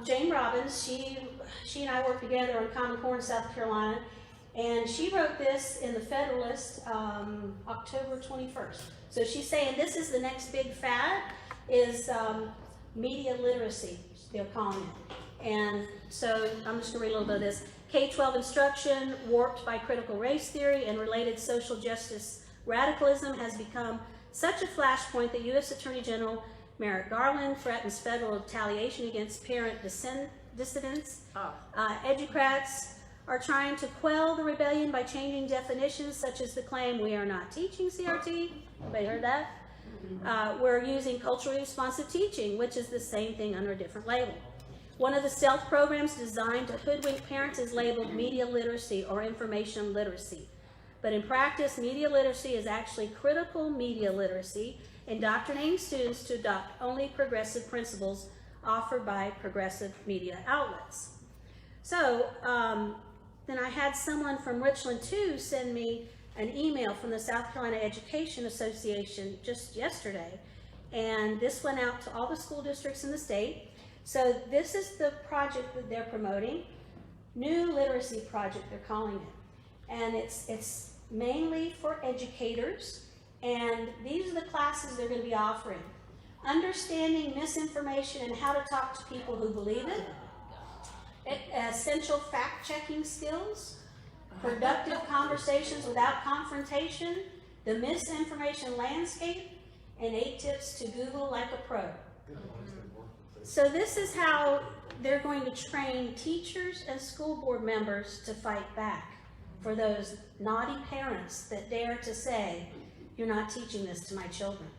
Speaker 3: Jane Robbins, she and I worked together on Common Core in South Carolina, and she wrote this in the Federalist October 21st. So she's saying this is the next big fad, is media literacy, they're calling it. And so I'm just going to read a little bit of this. K-12 instruction warped by critical race theory and related social justice radicalism has become such a flashpoint that U.S. Attorney General Merrick Garland threatens federal retaliation against parent dissidents. Educrats are trying to quell the rebellion by changing definitions such as the claim we are not teaching CRT. Anybody heard that? We're using culturally responsive teaching, which is the same thing under a different label. One of the stealth programs designed to hoodwink parents is labeled media literacy or information literacy. But in practice, media literacy is actually critical media literacy, indoctrinating students to adopt only progressive principles offered by progressive media outlets. So then I had someone from Richland too send me an email from the South Carolina Education Association just yesterday, and this went out to all the school districts in the state. So this is the project that they're promoting, New Literacy Project they're calling it, and it's mainly for educators, and these are the classes they're going to be offering. Understanding misinformation and how to talk to people who believe it, essential fact-checking skills, productive conversations without confrontation, the misinformation landscape, and 8 tips to Google like a pro. So this is how they're going to train teachers and school board members to fight back for those naughty parents that dare to say, you're not teaching this to my children.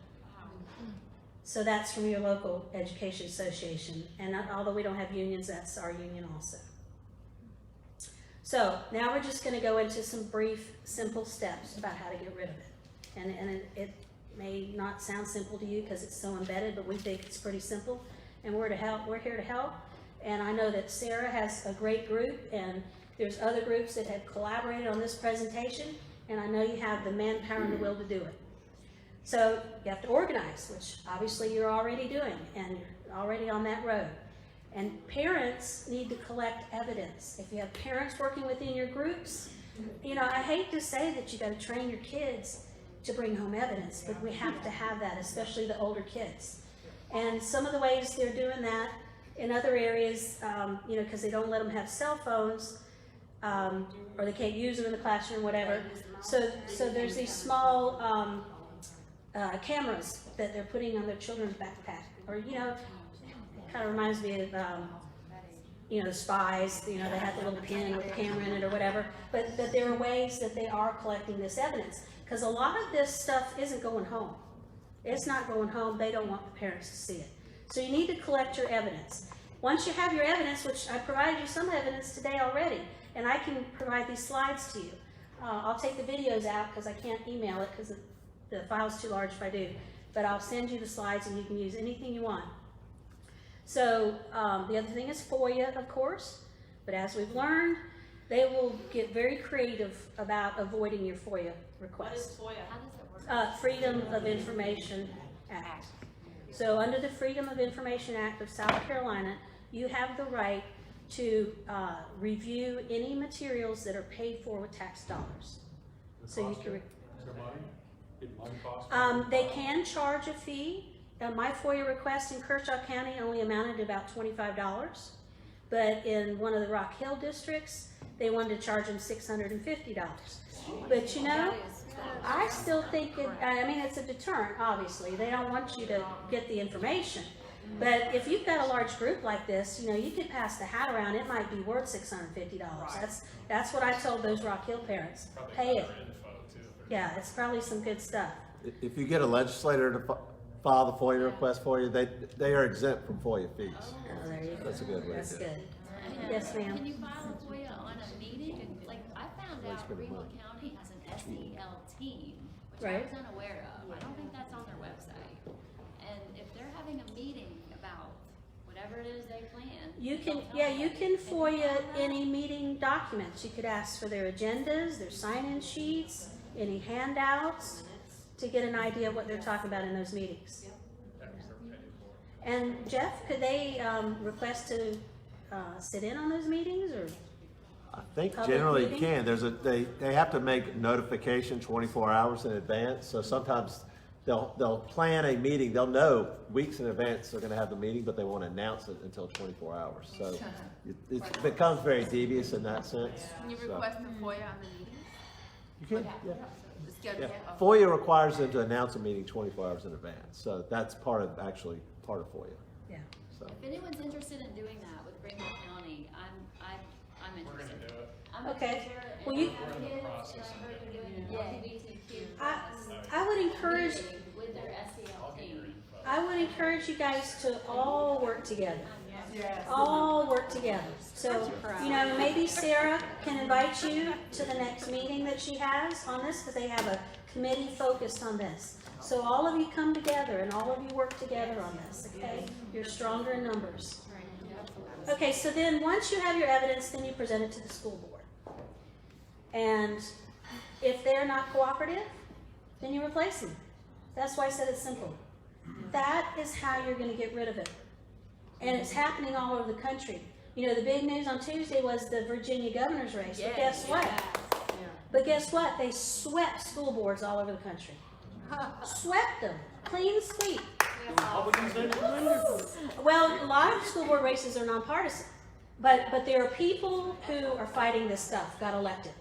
Speaker 3: So that's from your local education association. And although we don't have unions, that's our union also. So now we're just going to go into some brief, simple steps about how to get rid of it. And it may not sound simple to you because it's so embedded, but we think it's pretty simple. And we're here to help. And I know that Sarah has a great group, and there's other groups that have collaborated on this presentation, and I know you have the manpower and the will to do it. So you have to organize, which obviously you're already doing, and you're already on that road. And parents need to collect evidence. If you have parents working within your groups, you know, I hate to say that you got to train your kids to bring home evidence, but we have to have that, especially the older kids. And some of the ways they're doing that in other areas, you know, because they don't let them have cell phones, or they can't use them in the classroom, or whatever. So there's these small cameras that they're putting on their children's backpack, or, you know, it kind of reminds me of, you know, the spies, you know, they have the little pin with the camera in it or whatever, but there are ways that they are collecting this evidence, because a lot of this stuff isn't going home. It's not going home. They don't want the parents to see it. So you need to collect your evidence. Once you have your evidence, which I provided you some evidence today already, and I can provide these slides to you. I'll take the videos out because I can't email it because the file's too large if I do. But I'll send you the slides and you can use anything you want. So the other thing is Foia, of course. But as we've learned, they will get very creative about avoiding your Foia requests.
Speaker 6: What is Foia?
Speaker 3: Freedom of Information Act. So under the Freedom of Information Act of South Carolina, you have the right to review any materials that are paid for with tax dollars. So you can. They can charge a fee. My FOIA request in Kershaw County only amounted to about $25, but in one of the Rock Hill districts, they wanted to charge them $650. But you know, I still think I mean, it's a deterrent, obviously. They don't want you to get the information. But if you've got a large group like this, you know, you could pass the hat around, it might be worth $650. That's what I told those Rock Hill parents. Pay it. Yeah, it's probably some good stuff.
Speaker 9: If you get a legislator to file the FOIA request for you, they are exempt from FOIA fees.
Speaker 3: Oh, there you go.
Speaker 9: That's a good way
Speaker 3: That's
Speaker 9: to do
Speaker 3: good.
Speaker 9: it.
Speaker 3: Yes, ma'am.
Speaker 10: Can you file a FOIA on a meeting? Like, I found out Greenville County has an SEL team, which I
Speaker 3: Right.
Speaker 10: was unaware of. I don't think that's on their website. And if they're having a meeting about whatever it is they plan.
Speaker 3: You can,
Speaker 10: they'll tell
Speaker 3: yeah,
Speaker 10: us.
Speaker 3: you can
Speaker 10: Can
Speaker 3: FOIA
Speaker 10: file that?
Speaker 3: any meeting documents. You could ask for their agendas, their sign-in sheets, any handouts, to get an idea of what they're talking about in those meetings. And Jeff, could they request to sit in on those meetings, or?
Speaker 9: I think
Speaker 3: Public
Speaker 9: generally
Speaker 3: meeting?
Speaker 9: can. They have to make notification 24 hours in advance. So sometimes they'll plan a meeting. They'll know weeks in advance they're going to have the meeting, but they won't announce it until 24 hours. So it becomes very devious in that sense.
Speaker 11: Can you
Speaker 9: So
Speaker 11: request a FOIA on the meeting?
Speaker 9: you can, yeah.
Speaker 11: The schedule?
Speaker 9: Yeah.
Speaker 11: of-
Speaker 9: FOIA requires them to announce a meeting 24 hours in advance. So that's part of FOIA.
Speaker 3: Yeah.
Speaker 9: So.
Speaker 10: If anyone's interested in doing that with Greenville County, I'm interested.
Speaker 4: do it.
Speaker 10: I'm
Speaker 3: Okay.
Speaker 10: a teacher and
Speaker 3: Well, you-
Speaker 10: I have kids, and I heard they're doing an LGBTQ
Speaker 3: I would encourage,
Speaker 10: meeting with their SEL team.
Speaker 3: I would encourage you guys to all work together. All work together. So, you know, maybe Sarah can invite you to the next meeting that she has on this, because they have a committee focused on this. So all of you come together and all of you work together on this, okay? You're stronger in numbers. Okay, so then once you have your evidence, then you present it to the school board. And if they're not cooperative, then you replace them. That's why I said it's simple. That is how you're gonna get rid of it. And it's happening all over the country. You know, the big news on Tuesday was the Virginia governor's race, but guess what? But guess what? They swept school boards all over the country. Swept them. Clean sweep. Well, a lot of school board races are nonpartisan. But there are people who are fighting this stuff, got elected.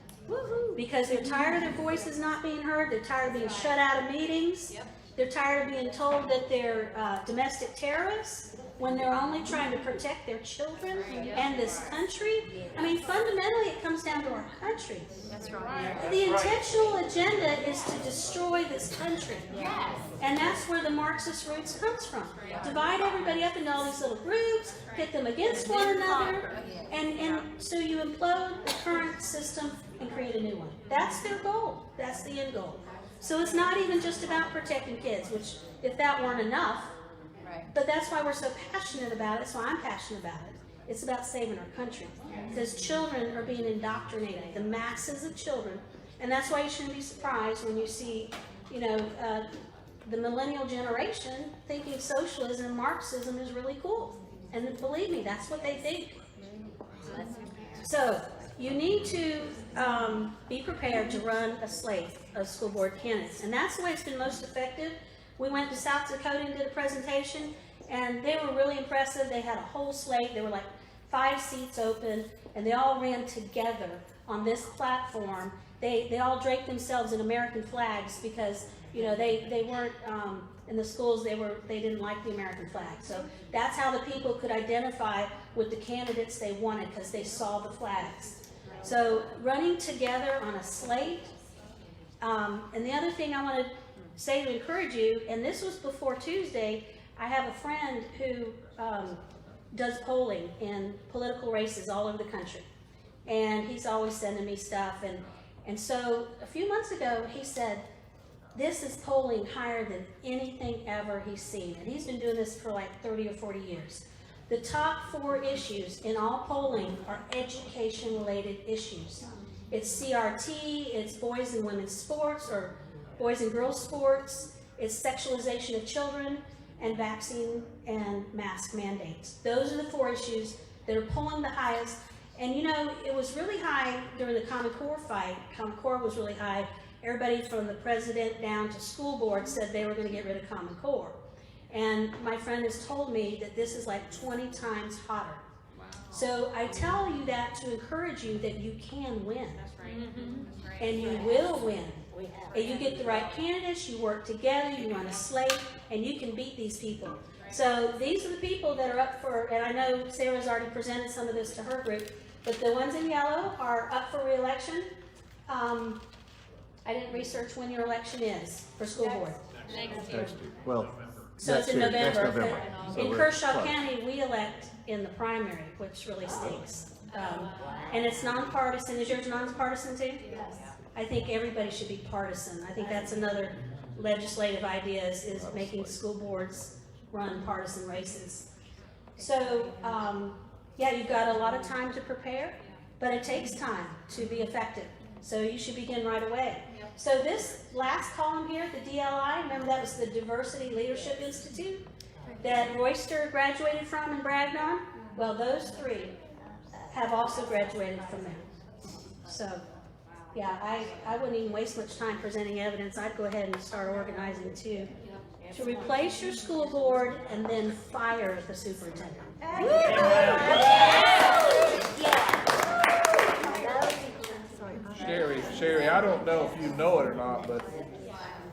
Speaker 3: Because they're tired of their voices not being heard, they're tired of being shut out of meetings, they're tired of being told that they're domestic terrorists, when they're only trying to protect their children and this country. I mean, fundamentally, it comes down to our country.
Speaker 11: That's right.
Speaker 3: The intentional agenda is to destroy this country. And that's where the Marxist roots comes from. Divide everybody up into all these little groups, pit them against one another, and so you implode the current system and create a new one. That's their goal. That's the end goal. So it's not even just about protecting kids, which if that weren't enough, but that's why we're so passionate about it. That's why I'm passionate about it. It's about saving our country. Because children are being indoctrinated, the masses of children. And that's why you shouldn't be surprised when you see, you know, the millennial generation thinking socialism and Marxism is really cool. And believe me, that's what they think. So you need to be prepared to run a slate of school board candidates. And that's the way it's been most effective. We went to South Dakota and did a presentation, and they were really impressive. They had a whole slate. There were like 5 seats open, and they all ran together on this platform. They all draped themselves in American flags because, you know, they weren't in the schools. They didn't like the American flag. So that's how the people could identify with the candidates they wanted, because they saw the flags. So running together on a slate. And the other thing I want to say to encourage you, and this was before Tuesday, I have a friend who does polling in political races all over the country. And he's always sending me stuff. And so a few months ago, he said, this is polling higher than anything ever he's seen. And he's been doing this for like 30 or 40 years. The top 4 issues in all polling are education-related issues. It's CRT, it's boys and women's sports, or boys and girls sports, it's sexualization of children, and vaccine and mask mandates. Those are the 4 issues that are pulling the highest. And you know, it was really high during the Common Core fight. Common Core was really high. Everybody from the president down to school board said they were going to get rid of Common Core. And my friend has told me that this is like 20 times hotter. Wow. So I tell you that to encourage you that you can win. That's right. That's right. And you will win. And you get the right candidates, you work together, you run a slate, and you can beat these people. So these are the people that are up for, and I know Sarah's already presented some of this to her group, but the ones in yellow are up for re-election. I didn't research when your election is for school board.
Speaker 10: Next year.
Speaker 9: Well,
Speaker 3: So it's in
Speaker 9: next year,
Speaker 3: November.
Speaker 9: next November. So
Speaker 3: In
Speaker 9: we're
Speaker 3: Kershaw
Speaker 9: close.
Speaker 3: County, we elect in the primary, which really stinks. And it's nonpartisan. Is yours nonpartisan too? Yes. I think everybody should be partisan. I think that's another legislative idea is making school boards run partisan races. So, yeah, you've got a lot of time to prepare, but it takes time to be effective. So you should begin right away. So this last column here, the DLI, remember that was the Diversity Leadership Institute that Royster graduated from and bragged on? Well, those three have also graduated from there. So, yeah, I wouldn't even waste much time presenting evidence. I'd go ahead and start organizing too. To replace your school board and then fire the superintendent.
Speaker 8: Sherry, I don't know if you know it or not, but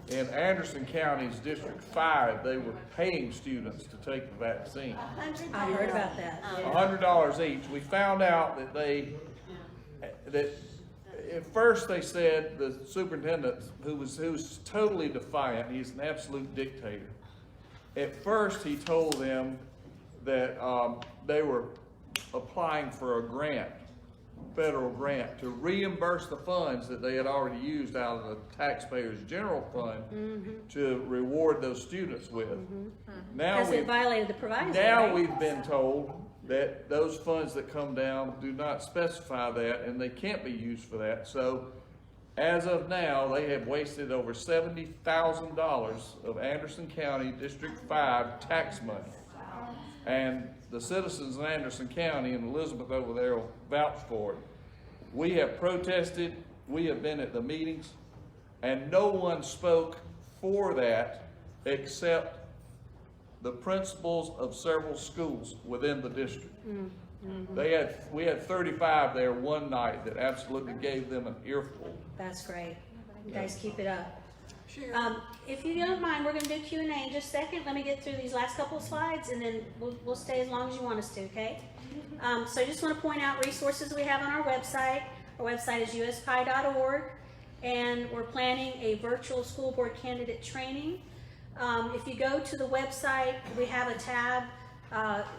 Speaker 8: in Anderson County's District 5, they were paying students to take the vaccine.
Speaker 3: I heard about that.
Speaker 8: $100 each. We found out that at first they said the superintendent, who was totally defiant, he's an absolute dictator. At first he told them that they were applying for a grant, federal grant, to reimburse the funds that they had already used out of the taxpayers' general fund to reward those students with. Now
Speaker 3: Because it violated the proviso,
Speaker 8: Now
Speaker 3: right?
Speaker 8: we've been told that those funds that come down do not specify that and they can't be used for that. So as of now, they have wasted over $70,000 of Anderson County District 5 tax money. And the citizens in Anderson County, and Elizabeth over there will vouch for it. We have protested, we have been at the meetings, and no one spoke for that except the principals of several schools within the district. We had 35 there one night that absolutely gave them an earful.
Speaker 3: That's great. You guys keep it up. If you don't mind, we're going to do Q&A in just a second. Let me get through these last couple of slides, and then we'll stay as long as you want us to, okay? So I just want to point out resources we have on our website. Our website is USPIE.org, and we're planning a virtual school board candidate training. If you go to the website, we have a tab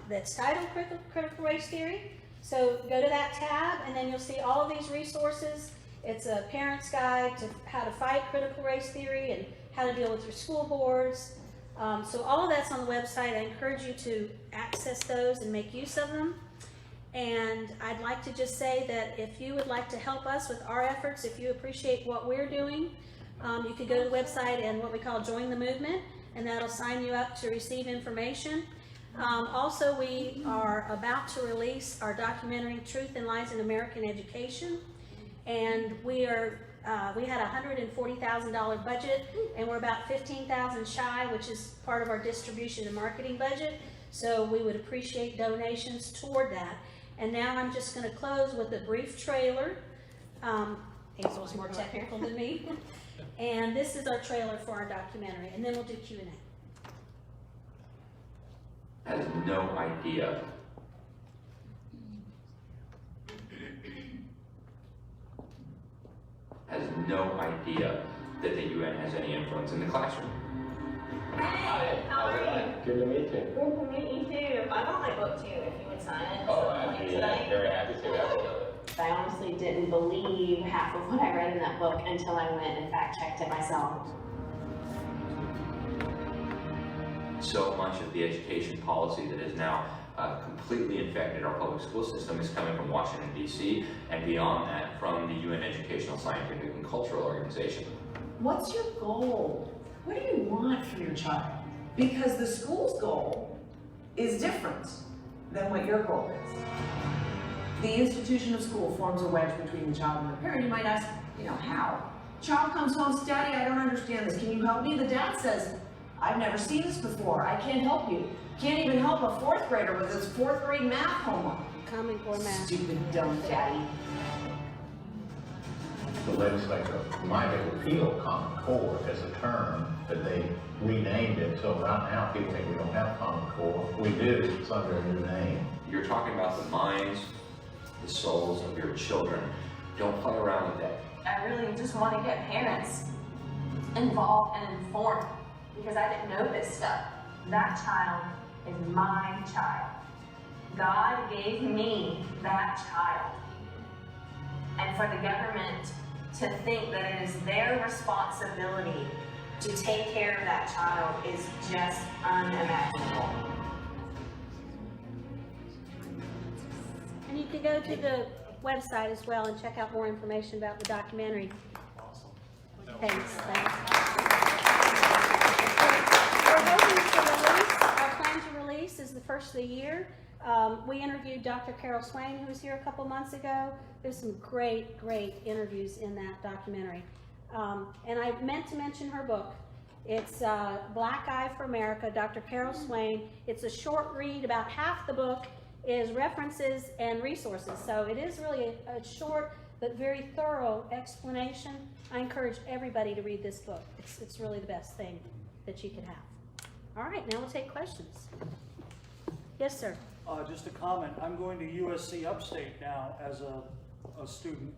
Speaker 3: that's titled Critical Race Theory. So go to that tab, and then you'll see all of these resources. It's a parent's guide to how to fight critical race theory and how to deal with your school boards. So all of that's on the website. I encourage you to access those and make use of them. And I'd like to just say that if you would like to help us with our efforts, if you appreciate what we're doing, you could go to the website and what we call Join the Movement, and that'll sign you up to receive information. Also, we are about to release our documentary, Truth and Lies in American Education. And we had a $140,000 budget, and we're about $15,000 shy, which is part of our distribution and marketing budget. So we would appreciate donations toward that. And now I'm just going to close with a brief trailer. Hazel's more technical than me. And this is our trailer for our documentary, and then we'll do Q&A.
Speaker 12: Has no idea that the UN has any influence in the classroom.
Speaker 6: Hey, how are you?
Speaker 12: Good to meet you.
Speaker 6: Good to meet you too. I got my book too, if you would sign it.
Speaker 12: Oh, I'd be very happy to.
Speaker 6: I honestly didn't believe half of what I read in that book until I went and fact checked it myself.
Speaker 12: So much of the education policy that is now completely infected our public school system is coming from Washington, D.C., and beyond that, from the UN Educational, Scientific, and Cultural Organization.
Speaker 13: What's your goal? What do you want from your child? Because the school's goal is different. than what your goal is. The institution of school forms a wedge between the child and the parent. You might ask, how? Child comes home, says, Daddy, I don't understand this. Can you help me? The dad says, I've never seen this before. I can't help you. Can't even help a fourth grader with his fourth grade math homework.
Speaker 3: Common Core math.
Speaker 13: Stupid, dumb daddy.
Speaker 14: The legislature might have repealed Common Core as a term, but they renamed it. So right now, people think we don't have Common Core. We do. It's under a new name.
Speaker 12: You're talking about the minds, the souls of your children. Don't play around with that.
Speaker 6: I really just want to get parents involved and informed because I didn't know this stuff. That child is my child. God gave me that child. And for the government to think that it is their responsibility to take care of that child is just unimaginable.
Speaker 3: And you can go to the website as well and check out more information about the documentary. Thanks. We're hoping to release, our plan to release is the first of the year. We interviewed Dr. Carol Swain, who was here a couple months ago. There's some great interviews in that documentary. And I meant to mention her book. It's Black Eye for America, Dr. Carol Swain. It's a short read. About half the book is references and resources. So it is really a short but very thorough explanation. I encourage everybody to read this book. It's really the best thing that you could have. All right, now we'll take questions. Yes, sir.
Speaker 1: Just a comment. I'm going to USC Upstate now as a student,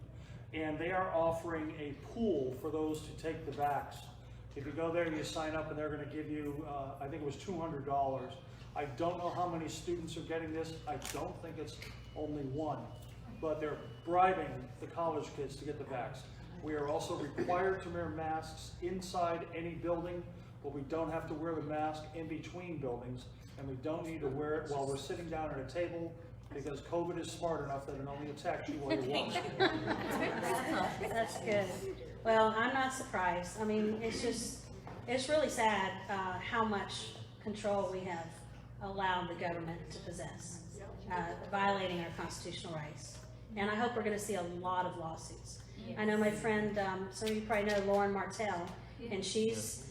Speaker 1: and they are offering a pool for those to take the vax. If you go there, you sign up, and they're going to give you, I think it was $200. I don't know how many students are getting this. I don't think it's only one, but they're bribing the college kids to get the vax. We are also required to wear masks inside any building, but we don't have to wear the mask in between buildings, and we don't need to wear it while we're sitting down at a table because COVID is smart enough that it only attacks you while you're watching.
Speaker 3: That's good. Well, I'm not surprised. I mean, it's really sad how much control we have allowed the government to possess, violating our constitutional rights. And I hope we're going to see a lot of lawsuits. Yes. I know my friend, some of you probably know Lauren Martell, and she's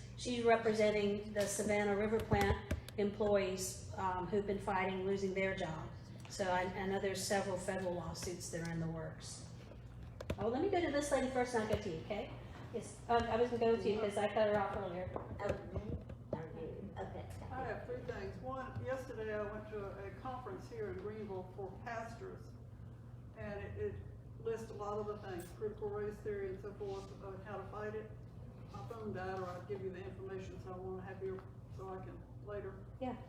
Speaker 3: representing the Savannah River Plant employees who've been fighting losing their job. So I know there's several federal lawsuits that are in the works. Oh, let me go to this lady first, and I'll go to you, okay? Yes. I was going to go with you because I cut her off earlier.
Speaker 15: Okay. I have three things. One, yesterday I went to a conference here in Greenville for pastors, and it lists a lot of the things, critical race theory and so forth, how to fight it. My phone died, or I'd give you the information, so I want to have you so I can later.
Speaker 3: Yeah.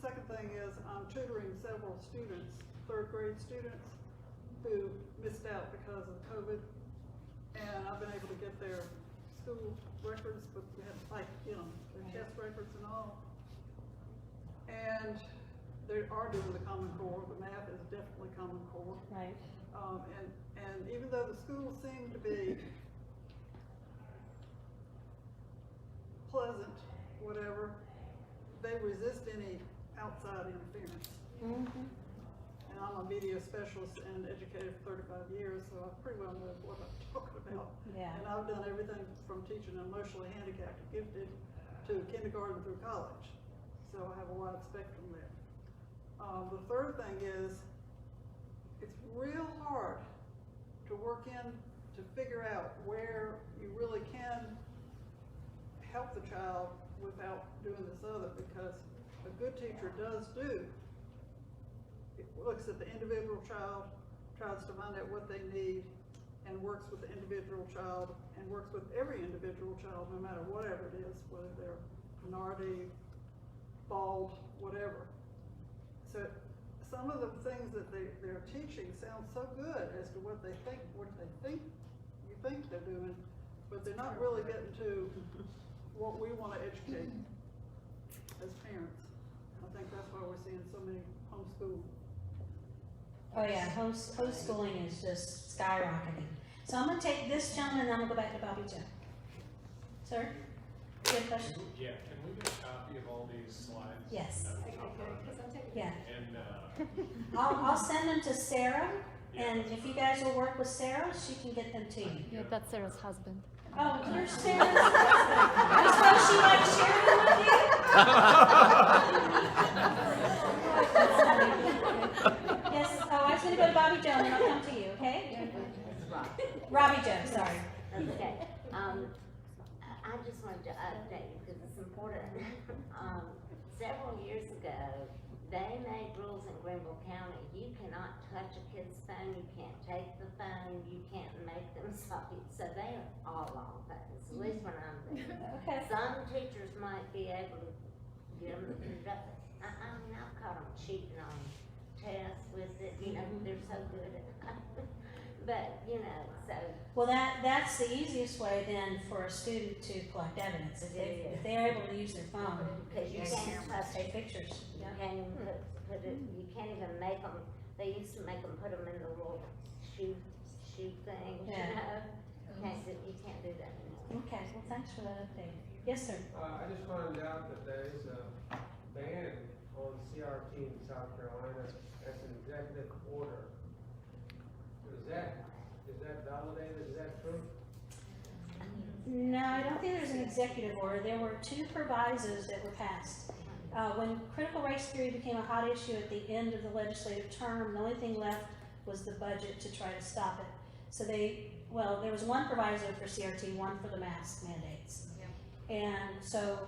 Speaker 15: Second thing is I'm tutoring several students, third grade students, who missed out because of COVID, and I've been able to get their school records, but we had to fight, their test records and all. And they are doing the Common Core. The math is definitely Common Core.
Speaker 3: Right.
Speaker 15: And even though the schools seem to be pleasant, whatever, they resist any outside interference.
Speaker 3: Mm-hmm.
Speaker 15: And I'm a media specialist and educated for 35 years, so I pretty well know what I'm talking about.
Speaker 3: Yeah.
Speaker 15: And I've done everything from teaching emotionally handicapped and gifted to kindergarten through college. So I have a wide spectrum there. The third thing is, it's real hard to work in to figure out where you really can help the child without doing this other, because a good teacher looks at the individual child, tries to find out what they need, and works with the individual child, and works with every individual child, no matter whatever it is, whether they're minority, bald, whatever. So some of the things that they're teaching sound so good as to what you think they're doing, but they're not really getting to what we want to educate as parents. I think that's why we're seeing so many homeschool.
Speaker 3: Oh yeah, homeschooling is just skyrocketing. So I'm going to take this gentleman and then I'm going to go back to Bobby Joe. Sir? you have a question?
Speaker 16: Yeah, can we get a copy of all these slides?
Speaker 3: Yes. Yeah.
Speaker 16: And,
Speaker 3: I'll send them to Sarah, and if you guys will work with Sarah, she can get them to you.
Speaker 17: Yeah, that's Sarah's husband.
Speaker 3: Oh, you're Sarah's husband. I suppose she likes sharing them with you? Yes, oh, I was gonna go to Bobby Joe, and I'll come to you, okay? Robbie Joe, sorry.
Speaker 18: Okay, I just wanted to update you because it's important. Several years ago, they made rules in Greenville County. You cannot touch a kid's phone, you can't take the phone, you can't make them stop you. So they are all on phones, at least when I'm there.
Speaker 3: Okay.
Speaker 18: Some teachers might be able to get them to conduct it. I mean, I've caught them cheating on tests with it, you know, they're so good at it. But, you know, so.
Speaker 3: Well, that's the easiest way then for a student to collect evidence, if they're able to use their phone.
Speaker 18: Because you can't
Speaker 3: take pictures.
Speaker 18: You can't even put it, you can't even make them, they used to make them put them in the little shoe things, you
Speaker 3: Yeah.
Speaker 18: know? You can't do that anymore.
Speaker 3: Okay, well, thanks for that update. Yes, sir.
Speaker 19: I just found out that there is a ban on CRT in South Carolina. That's an executive order. Is that validated? Is that true?
Speaker 3: No, I don't think there's an executive order. There were two provisos that were passed. When critical race theory became a hot issue at the end of the legislative term, the only thing left was the budget to try to stop it. So there was one proviso for CRT, one for the mask mandates. Yeah. And so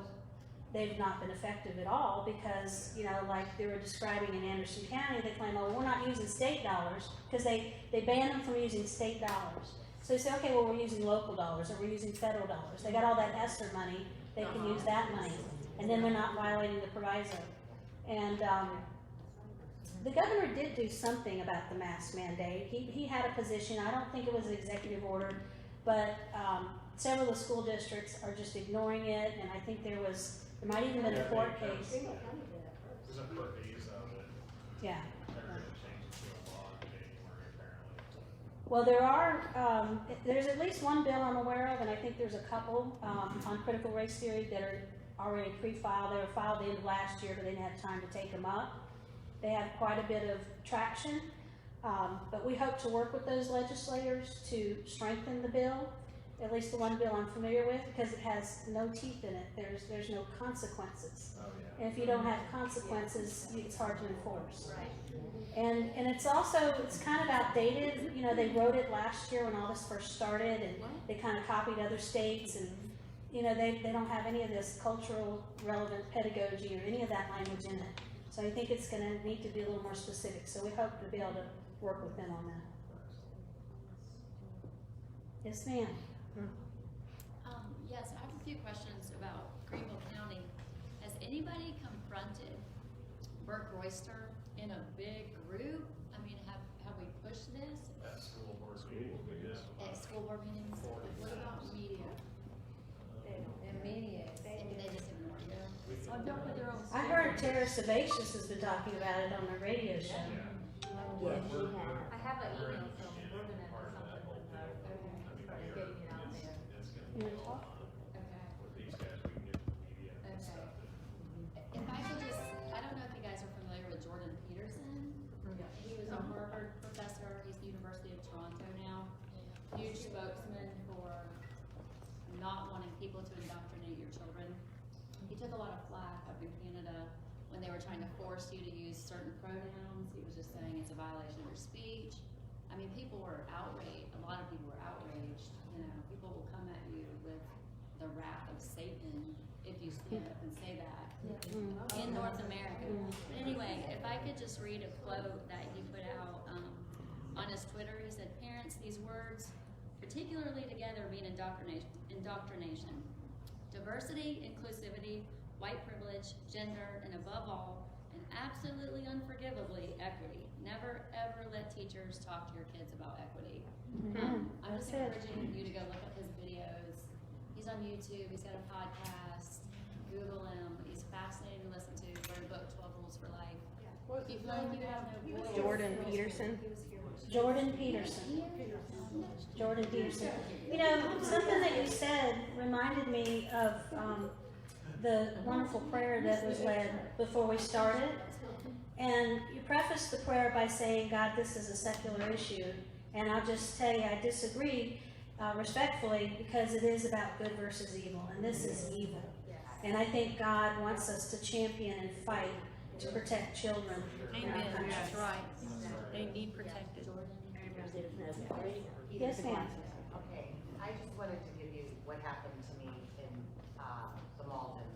Speaker 3: they've not been effective at all because, you know, like they were describing in Anderson County, they claim, oh, we're not using state dollars because they banned them from using state dollars. So they say, okay, well, we're using local dollars or we're using federal dollars. They got all that ESSER money, they can use that money. And then they're not violating the proviso. And the governor did do something about the mask mandate. He had a position, I don't think it was an executive order, but several of the school districts are just ignoring it, and I think there might even been a court case.
Speaker 16: there's a court case of it.
Speaker 3: Yeah.
Speaker 16: They're gonna change it to a law in January, apparently.
Speaker 3: Well, there's at least one bill I'm aware of, and I think there's a couple on critical race theory that are already pre-filed. They were filed the end of last year, but they didn't have time to take them up. They have quite a bit of traction, but we hope to work with those legislators to strengthen the bill, at least the one bill I'm familiar with, because it has no teeth in it. There's no consequences.
Speaker 2: Oh, yeah.
Speaker 3: And if you don't have consequences, it's hard to enforce. And it's kind of outdated. You know, they wrote it last year when all this first started, and they kind of copied other states, and you know, they don't have any of this cultural relevant pedagogy or any of that language in it. So I think it's going to need to be a little more specific. So we hope to be able to work with them on that. Yes, ma'am.
Speaker 10: Yes, I have a few questions about Greenville County. Has anybody confronted Burke Royster in a big group? I mean, have we pushed this?
Speaker 16: At school board meetings.
Speaker 10: At school board meetings? What about media?
Speaker 11: And media.
Speaker 10: And they just ignore you?
Speaker 11: Oh, don't put their own.
Speaker 3: I heard Tara Sebaceous has been talking about it on the radio show.
Speaker 11: I have an email from Furman or something with her, getting it out there.
Speaker 3: You want to talk?
Speaker 16: With these guys, we can get the media and stuff.
Speaker 10: If I could just, I don't know if you guys are familiar with Jordan Peterson. He was a Harvard professor. He's the University of Toronto now. Huge spokesman for not wanting people to indoctrinate your children. He took a lot of flack up in Canada when they were trying to force you to use certain pronouns. He was just saying it's a violation of your speech. I mean, people were outraged. A lot of people were outraged. You know, people will come at you with the wrath of Satan if you stand up and say that in North America. But anyway, if I could just read a quote that he put out on his Twitter. He said, "Parents, these words, particularly together, mean indoctrination. Diversity, inclusivity, white privilege, gender, and above all, and absolutely unforgivably, equity. Never ever let teachers talk to your kids about equity." I'm just encouraging you to go look up his videos. He's on YouTube, he's got a podcast, Google him. He's fascinating to listen to. He's wrote a book, 12 Rules for Life. If you feel like you have no voice.
Speaker 6: Jordan Peterson.
Speaker 3: Jordan Peterson. Jordan Peterson. You know, something that you said reminded me of the wonderful prayer that was led before we started. And you prefaced the prayer by saying, God, this is a secular issue. And I'll just tell you, I disagree respectfully, because it is about good versus evil, and this is evil. And I think God wants us to champion and fight to protect children.
Speaker 17: Amen. That's right. They need protected.
Speaker 3: Yes, ma'am.
Speaker 20: Okay, I just wanted to give you what happened to me in the Malden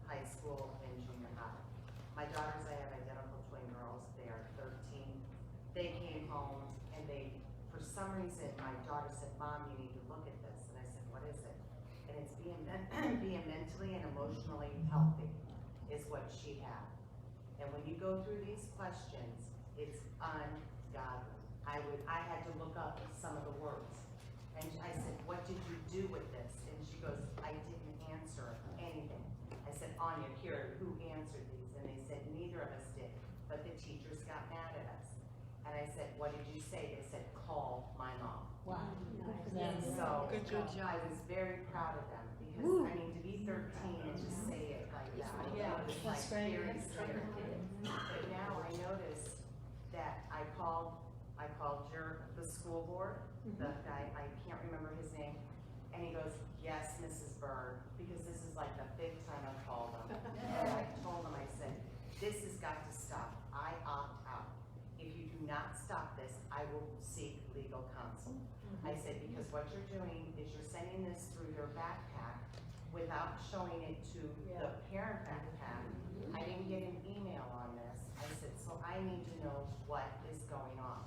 Speaker 20: High School and junior high. My daughters, I have identical twin girls. They are 13. They came home and they, for some reason, my daughter said, Mom, you need to look at this. And I said, what is it? And it's being mentally and emotionally healthy is what she had. And when you go through these questions, it's ungodly. I had to look up some of the words. And I said, what did you do with this? And she goes, I didn't answer anything. I said, Anya, Kira, who answered these? And they said, neither of us did, but the teachers got mad at us. And I said, what did you say? They said, call my mom.
Speaker 3: Wow.
Speaker 20: And so
Speaker 17: Good job.
Speaker 20: I was very proud of them because, I mean, to be 13 and to say it like that, it was like very scary. But now I notice that I called the school board, the guy, I can't remember his name, and he goes, yes, Mrs. Byrd, because this is like the 5th time I've called him. And I told him, I said, this has got to stop. I opt out. If you do not stop this, I will seek legal counsel. I said, because what you're doing is you're sending this through your backpack without showing it to the parent backpack. I didn't get an email on this. I said, so I need to know what is going on.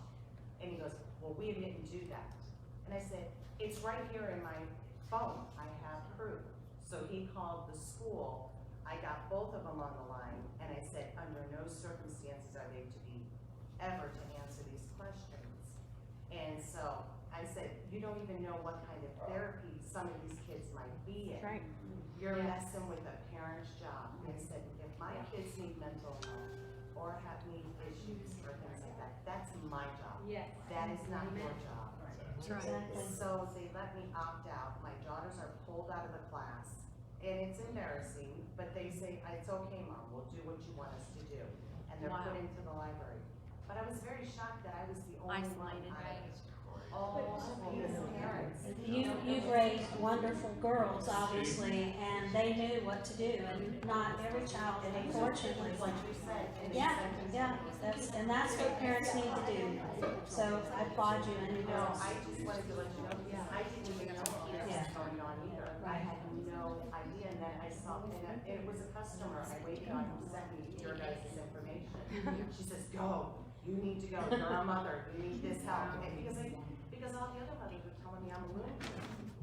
Speaker 20: And he goes, well, we didn't do that. And I said, it's right here in my phone. I have proof. So he called the school. I got both of them on the line, and I said, under no circumstances are they to be ever to answer these questions. And so I said, you don't even know what kind of therapy some of these kids might be in.
Speaker 17: Right.
Speaker 20: You're messing with a parent's job. And I said, if my kids need mental health or have need issues or things like that, that's my job.
Speaker 11: Yes.
Speaker 20: That is not your job.
Speaker 17: That's right.
Speaker 3: Exactly.
Speaker 20: So they let me opt out. My daughters are pulled out of the class. And it's embarrassing, but they say, it's okay, Mom, we'll do what you want us to do. And they're put into the library. But I was very shocked that I was the only one out of all these parents.
Speaker 3: You've raised wonderful girls, obviously, and they knew what to do, and not every child, unfortunately.
Speaker 20: Like you said.
Speaker 3: Yeah, that's what parents need to do. So I applaud you and your girls.
Speaker 20: I just wanted to let you know, because I didn't even know what was going on either. I had no idea, and then I saw, and it was a customer, I waited on who sent me your guys' information. She says, go, you need to go, you're a mother, you need this help. And because all the other mothers were telling me I'm a lunatic.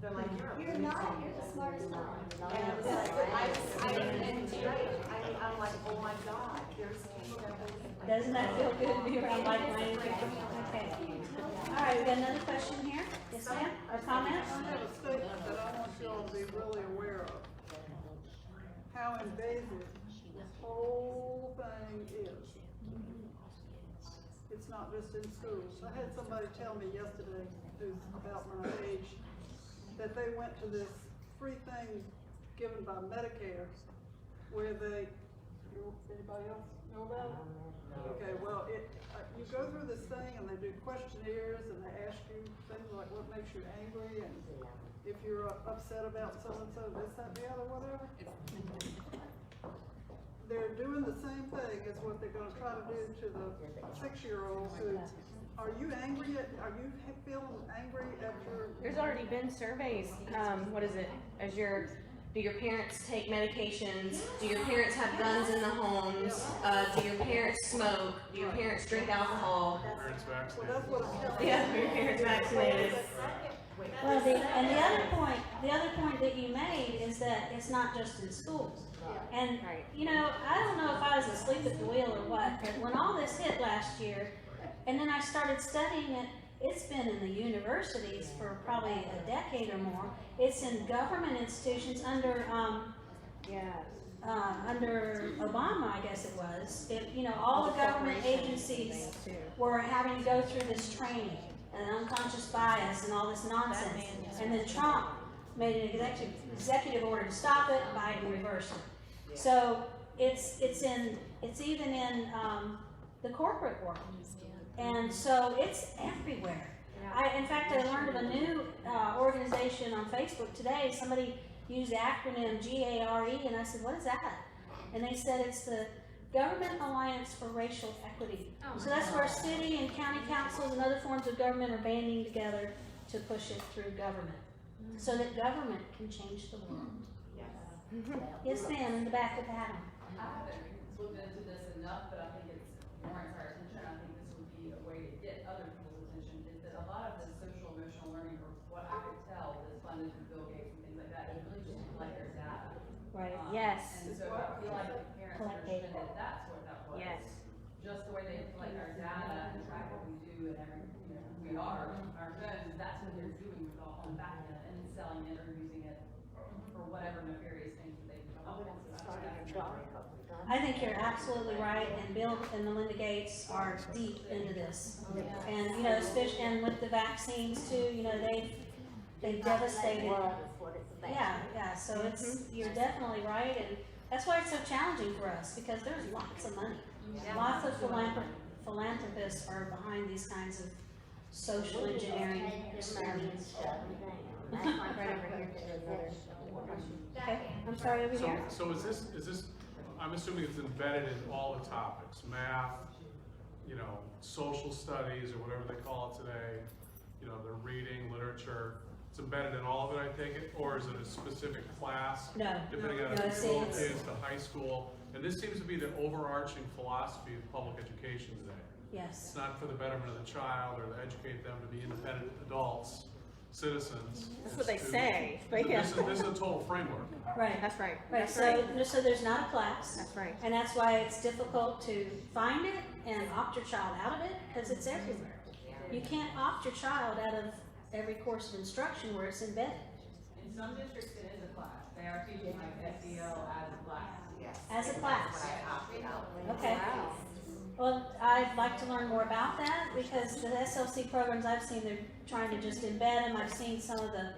Speaker 20: They're like, you're not, you're the smartest mom. And I was like, I'm like, oh my God, there's people that believe me.
Speaker 3: Doesn't that feel good to be around like-minded people? Okay. All right, we got another question here. Yes, ma'am, or comment?
Speaker 15: I have a statement that I want you all to be really aware of. How invasive this whole thing is. It's not just in schools. I had somebody tell me yesterday, who's about my age, that they went to this free thing given by Medicare, where they, anybody else know about it? Okay, well, you go through this thing and they do questionnaires and they ask you things like what makes you angry and if you're upset about so-and-so, this, that, the other, whatever. They're doing the same thing as what they're gonna try to do to the 6-year-old who, are you angry at, are you feeling angry at your?
Speaker 6: There's already been surveys, what is it, do your parents take medications? Do your parents have guns in the homes? Do your parents smoke? Do your parents drink alcohol?
Speaker 16: Parents vaccinated.
Speaker 15: Well, that's what I'm telling you.
Speaker 6: Yeah, are your parents vaccinated?
Speaker 3: Well, the other point that you made is that it's not just in schools. And, you know, I don't know if I was asleep at the wheel or what, but when all this hit last year, and then I started studying it, it's been in the universities for probably a decade or more. It's in government institutions under, under Obama, I guess it was, all the government agencies were having to go through this training and unconscious bias and all this nonsense. And then Trump made an executive order to stop it, Biden reversed it. So it's even in the corporate world. And so it's everywhere. In fact, I learned of a new organization on Facebook today. Somebody used the acronym GARE, and I said, what is that? And they said it's the Government Alliance for Racial Equity. So that's where city and county councils and other forms of government are banding together to push it through government, so that government can change the world. Yes, ma'am, in the back with Adam.
Speaker 21: I haven't looked into this enough, but I think it's warrants our attention. I think this would be a way to get other people's attention, is that a lot of the social emotional learning, or what I could tell, is funded through Bill Gates and things like that, is really just to collect their data.
Speaker 3: Right, yes.
Speaker 21: And so I feel like the parents understood that that's what that was.
Speaker 3: Yes.
Speaker 21: Just the way they collect our data and track what we do and every, we are, our phones, that's what they're doing with all on the back end and selling it or using it for whatever nefarious things that they come up with.
Speaker 3: I think you're absolutely right, and Bill and Melinda Gates are deep into this. And, especially, and with the vaccines too, they've devastated. Yeah, so you're definitely right, and that's why it's so challenging for us, because there's lots of money. Lots of philanthropists are behind these kinds of social engineering experiments. Right over here. Okay, I'm sorry, over here.
Speaker 16: So is this, I'm assuming it's embedded in all the topics, math, social studies, or whatever they call it today, the reading, literature. It's embedded in all of it, I take it, or is it a specific class?
Speaker 3: No.
Speaker 16: Depending on if it's low kids to high school. And this seems to be the overarching philosophy of public education today.
Speaker 3: Yes.
Speaker 16: It's not for the betterment of the child or to educate them to be independent adults, citizens.
Speaker 17: That's what they say, but
Speaker 16: This is a total framework.
Speaker 3: Right.
Speaker 17: That's right.
Speaker 3: Right, so there's not a class.
Speaker 17: That's right.
Speaker 3: And that's why it's difficult to find it and opt your child out of it, because it's everywhere. You can't opt your child out of every course of instruction where it's embedded.
Speaker 21: In some districts, it is a class. They are teaching like SEL as a class. Yes.
Speaker 3: As a class. Okay.
Speaker 21: Wow.
Speaker 3: Well, I'd like to learn more about that, because the SLC programs I've seen, they're trying to just embed them. I've seen some of the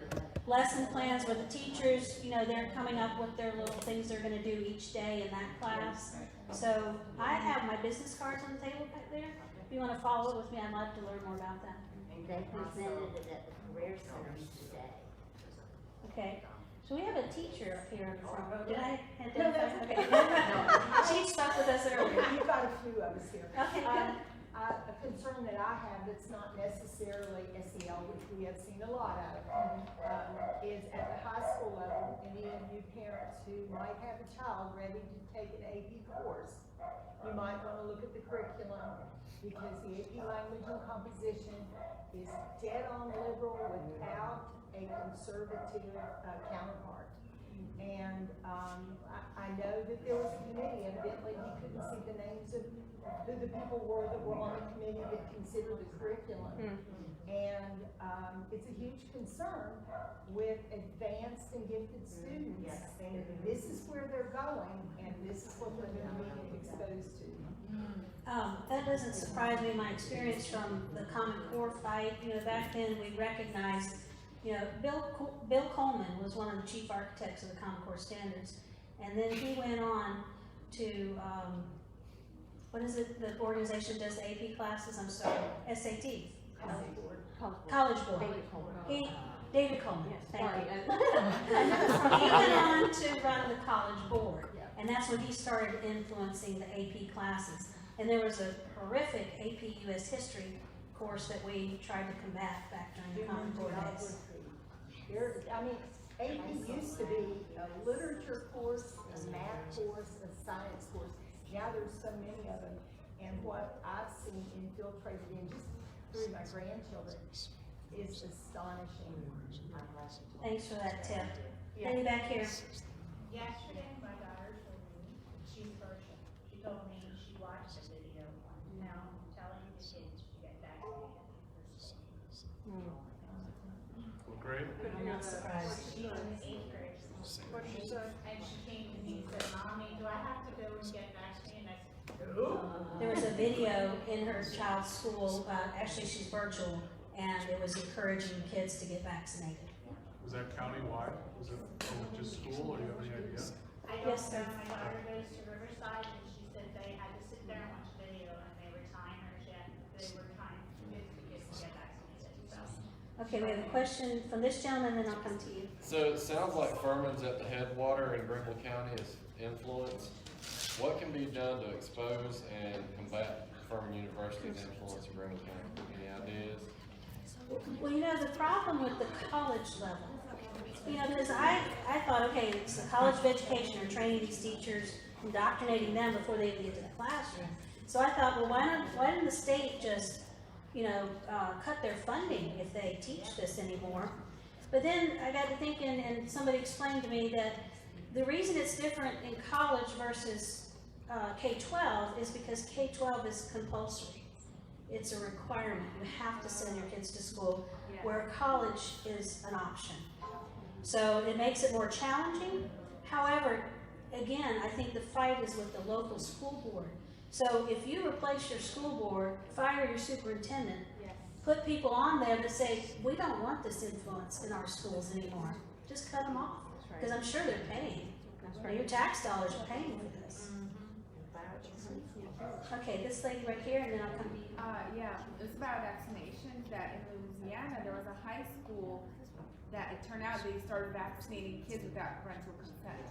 Speaker 3: lesson plans where the teachers, they're coming up with their little things they're going to do each day in that class. So I have my business cards on the table back there. If you want to follow it with me, I'd love to learn more about that.
Speaker 18: They presented it at the Career Center today.
Speaker 3: Okay. So we have a teacher up here in the front row. Did I hand
Speaker 22: No,
Speaker 3: that?
Speaker 22: that's
Speaker 3: Okay.
Speaker 22: okay.
Speaker 3: She spoke with us earlier.
Speaker 22: You've got a few of us here.
Speaker 3: Okay, good.
Speaker 22: A concern that I have that's not necessarily SEL, which we have seen a lot of, is at the high school level, any of you parents who might have a child ready to take an AP course, you might want to look at the curriculum, because the AP language and composition is dead on liberal without a conservative counterpart. And I know that there was a committee, evidently he couldn't see the names of who the people were that were on the committee that considered the curriculum. And it's a huge concern with advanced and gifted students. And this is where they're going, and this is what they're going to be exposed to.
Speaker 3: That doesn't surprise me. My experience from the Common Core fight, back then we recognized, Bill Coleman was one of the chief architects of the Common Core standards, and then he went on to, what is it, the organization does the AP classes, I'm sorry, SAT. College Board. David Coleman, thank you. He went on to run the College Board, and that's when he started influencing the AP classes. And there was a horrific AP US history course that we tried to combat back during the Common Core days.
Speaker 22: AP used to be a literature course, a math course, a science course. Now there's so many of them. And what I've seen infiltrated in just through my grandchildren is astonishing.
Speaker 3: Thanks for that tip. Any back here?
Speaker 11: Yesterday, my daughter told me she's virgin. She told me she watched a video on now telling the kids to get vaccinated.
Speaker 16: Well, great.
Speaker 3: I'm not surprised.
Speaker 11: She was in 8th grade.
Speaker 15: What did she say?
Speaker 11: And she came to me and said, Mommy,
Speaker 3: video in her child's school, actually she's virtual, and it was encouraging kids to get vaccinated.
Speaker 16: Was that countywide? Was it just school, or do you have any idea?
Speaker 11: I don't
Speaker 3: Yes, sir.
Speaker 11: know, my daughter goes to Riverside, and she said they had to sit there and watch video, and they were timers yet, they were trying to get the kids to get vaccinated, so.
Speaker 3: Okay, we have a question from this gentleman, then I'll come to you.
Speaker 5: So it sounds like Furman's at the headwater and Grenville County is influence. What can be done to expose and combat Furman University's influence in Grenville County? Any ideas?
Speaker 3: Well, you know, the problem with the college level, you know, because I thought, okay, it's the College of Education are training these teachers, indoctrinating them before they even get to the classroom. So I thought, well, why didn't the state just, you know, cut their funding if they teach this anymore? But then I got to thinking, and somebody explained to me that the reason it's different in college versus K-12 is because K-12 is compulsory. It's a requirement. You have to send your kids to school, where college is an option. So it makes it more challenging. However, again, I think the fight is with the local school board. So if you replace your school board, fire your superintendent, put people on there that say, we don't want this influence in our schools anymore. Just cut them off, because I'm sure they're paying. Your tax dollars are paying for this. Okay, this lady right here, and then I'll come to you.
Speaker 7: Yeah, it's about vaccinations, that in Louisiana, there was a high school that it turned out they started vaccinating kids without parental consent.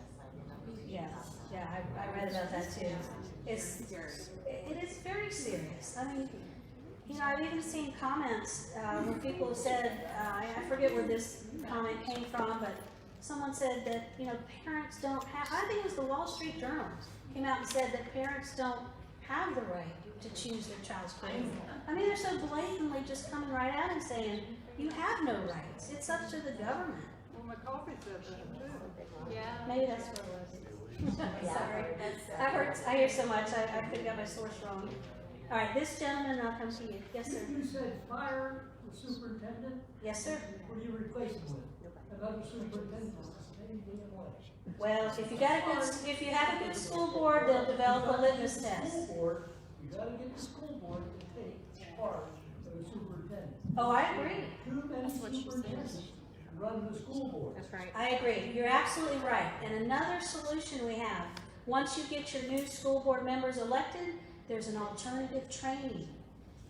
Speaker 3: Yeah, I read about that too. It is very serious. I mean, you know, I've even seen comments where people have said, I forget where this comment came from, but someone said that, you know, parents don't have, I think it was the Wall Street Journal came out and said that parents don't have the right to choose their child's curriculum. I mean, they're so blatantly just coming right out and saying, you have no rights. It's up to the government.
Speaker 15: Well, McCoffey said that too.
Speaker 3: Yeah. Maybe that's what it was. Sorry. I hear so much, I could have got my source wrong. All right, this gentleman, I'll come to you. Yes, sir.
Speaker 23: You said fire the superintendent?
Speaker 3: Yes, sir.
Speaker 23: What do you replace him with? Another superintendent?
Speaker 3: Well, if you have a good school board, they'll develop a litmus test.
Speaker 23: School board, you gotta get the school board to take charge of the superintendent.
Speaker 3: Oh, I agree.
Speaker 23: Too many superintendents run the school board.
Speaker 3: That's right. I agree. You're absolutely right. And another solution we have, once you get your new school board members elected, there's an alternative training.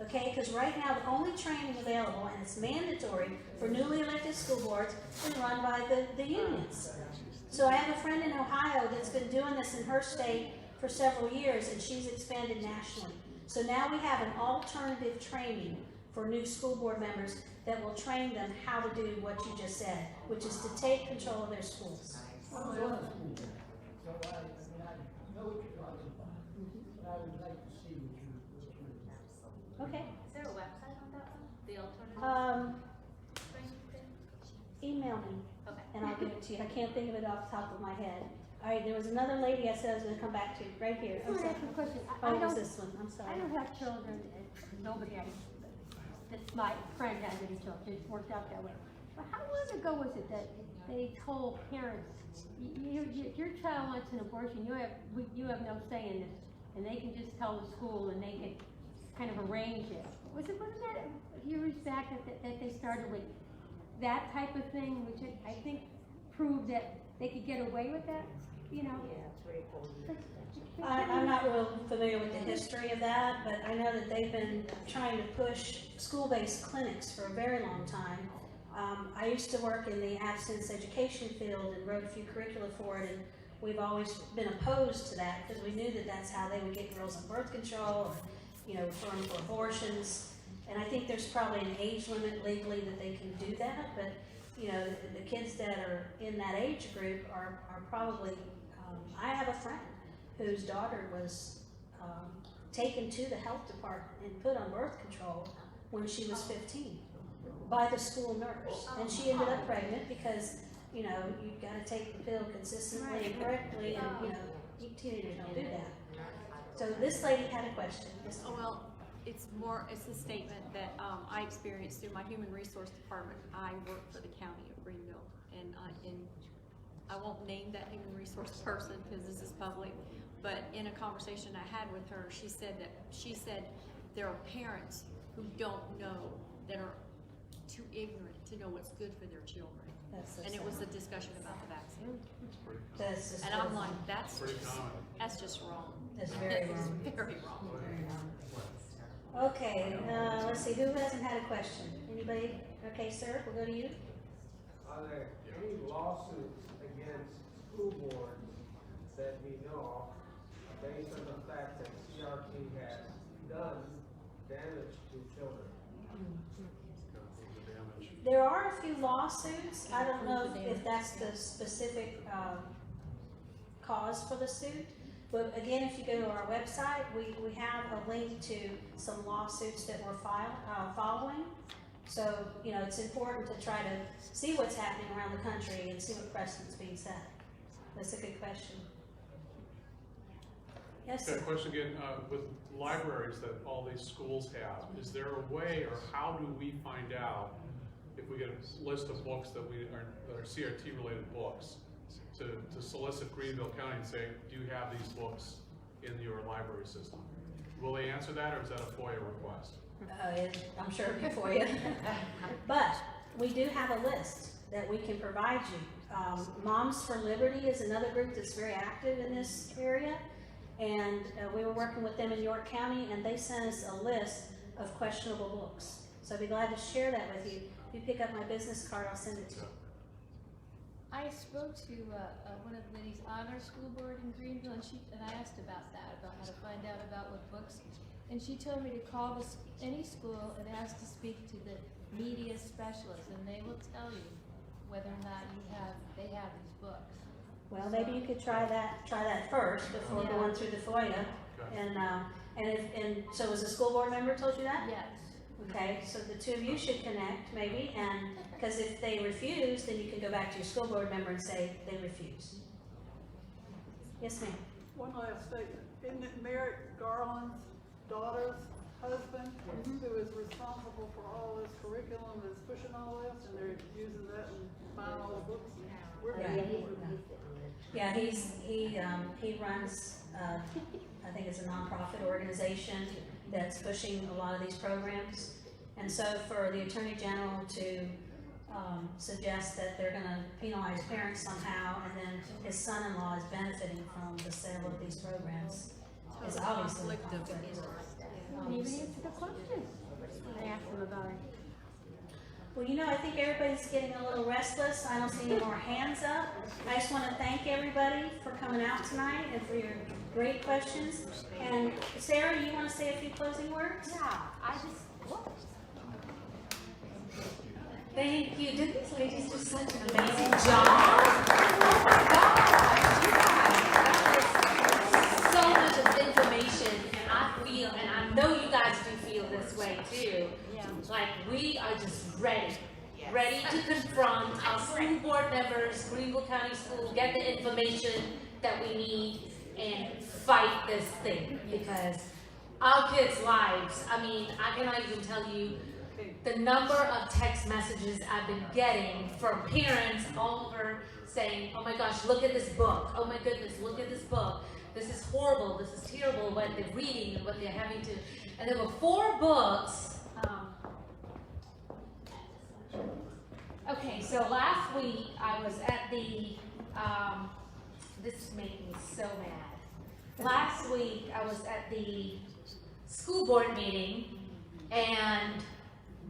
Speaker 3: Okay, because right now the only training available, and it's mandatory for newly elected school boards, is run by the unions. So I have a friend in Ohio that's been doing this in her state for several years, and she's expanded nationally. So now we have an alternative training for new school board members that will train them how to do what you just said, which is to take control of their schools.
Speaker 23: I was on a school board, so I know what you're talking about. But I would like to see what you're doing.
Speaker 3: Okay.
Speaker 10: Is there a website on that one? The alternative?
Speaker 3: Email me, and I'll give it to you. I can't think of it off the top of my head. All right, there was another lady I said I was going to come back to, right here. I'm sorry. Oh, it was this one. I'm sorry.
Speaker 24: I don't have children, and nobody that's my friend has any children. It worked out that way. But how long ago was it that they told parents, your child wants an abortion, you have no say in this, and they can just tell the school and they can kind of arrange it. Wasn't that years back that they started with that type of thing, which I think proved that they could get away with that, you know?
Speaker 3: I'm not real familiar with the history of that, but I know that they've been trying to push school-based clinics for a very long time. I used to work in the abstinence education field and wrote a few curricula for it, and we've always been opposed to that because we knew that that's how they would get girls on birth control, or, you know, for abortions. And I think there's probably an age limit legally that they can do that, but you know, the kids that are in that age group are probably, I have a friend whose daughter was taken to the health department and put on birth control when she was 15 by the school nurse. And she ended up pregnant because, you know, you've got to take the pill consistently and correctly, and you know, teenagers don't do that. So this lady had a question.
Speaker 17: Oh, well, it's a statement that I experienced through my human resource department. I work for the county of Greenville, and I won't name that human resource person because this is public, but in a conversation I had with her, she said there are parents who don't know, that are too ignorant to know what's good for their children.
Speaker 3: That's so
Speaker 17: And it was
Speaker 3: sad.
Speaker 17: a discussion about the vaccine.
Speaker 3: That's just
Speaker 17: And I'm
Speaker 3: so
Speaker 17: like,
Speaker 3: wrong.
Speaker 17: that's just wrong.
Speaker 3: That's very
Speaker 17: That is
Speaker 3: wrong.
Speaker 17: very wrong.
Speaker 3: Okay, let's see, who hasn't had a question? Anybody? Okay, sir, we'll go to you.
Speaker 19: Are there any lawsuits against school boards that we know of based on the fact that CRT has done damage to children?
Speaker 3: There are a few lawsuits. I don't know if that's the specific cause for the suit. But again, if you go to our website, we have a link to some lawsuits that we're following. So, you know, it's important to try to see what's happening around the country and see what precedent's being set. That's a good question. Yes,
Speaker 16: Got a
Speaker 3: sir.
Speaker 16: question again, with libraries that all these schools have, is there a way, or how do we find out if we get a list of books that are CRT related books, to solicit Greenville County and say, do you have these books in your library system? Will they answer that, or is that a FOIA request?
Speaker 3: I'm sure it'll be for you. But we do have a list that we can provide you. Moms for Liberty is another group that's very active in this area. And we were working with them in York County, and they sent us a list of questionable books. So I'd be glad to share that with you. If you pick up my business card, I'll send it to you.
Speaker 4: I spoke to one of Liddy's honor school board in Greenville, and I asked about that, about how to find out about what books. And she told me to call any school and ask to speak to the media specialist, and they will tell you whether or not they have these books.
Speaker 3: Well, maybe you could try that first before going through the FOIA. And so was the school board member told you that?
Speaker 4: Yes.
Speaker 3: Okay, so the two of you should connect maybe, and because if they refuse, then you can go back to your school board member and say they refuse. Yes, ma'am.
Speaker 15: One last statement. Isn't it Merrick Garland's daughter's husband who is responsible for all this curriculum that's pushing all this, and they're using that and buying all the books?
Speaker 3: Yeah, he runs, I think it's a nonprofit organization that's pushing a lot of these programs. And so for the Attorney General to suggest that they're gonna penalize parents somehow, and then his son-in-law is benefiting from the sale of these programs is obviously a conflict.
Speaker 24: Didn't even answer the question. I asked him about it.
Speaker 3: Well, you know, I think everybody's getting a little restless. I don't see any more hands up. I just want to thank everybody for coming out tonight and for your great questions. And Sarah, you want to say a few closing words?
Speaker 24: Yeah,
Speaker 3: Thank you. Didn't these ladies do such an amazing job? So much of information, and I feel, and I know you guys do feel this way too. Like we are just ready to confront our school board members, Greenville County Schools, get the information that we need, and fight this thing. Because our kids' lives, I mean, I cannot even tell you the number of text messages I've been getting from parents all over saying, oh my gosh, look at this book. Oh my goodness, look at this book. This is horrible. This is terrible what they're reading and what they're having to. And there were 4 books. Okay, so last week I was at the, this is making me so mad. Last week I was at the school board meeting, and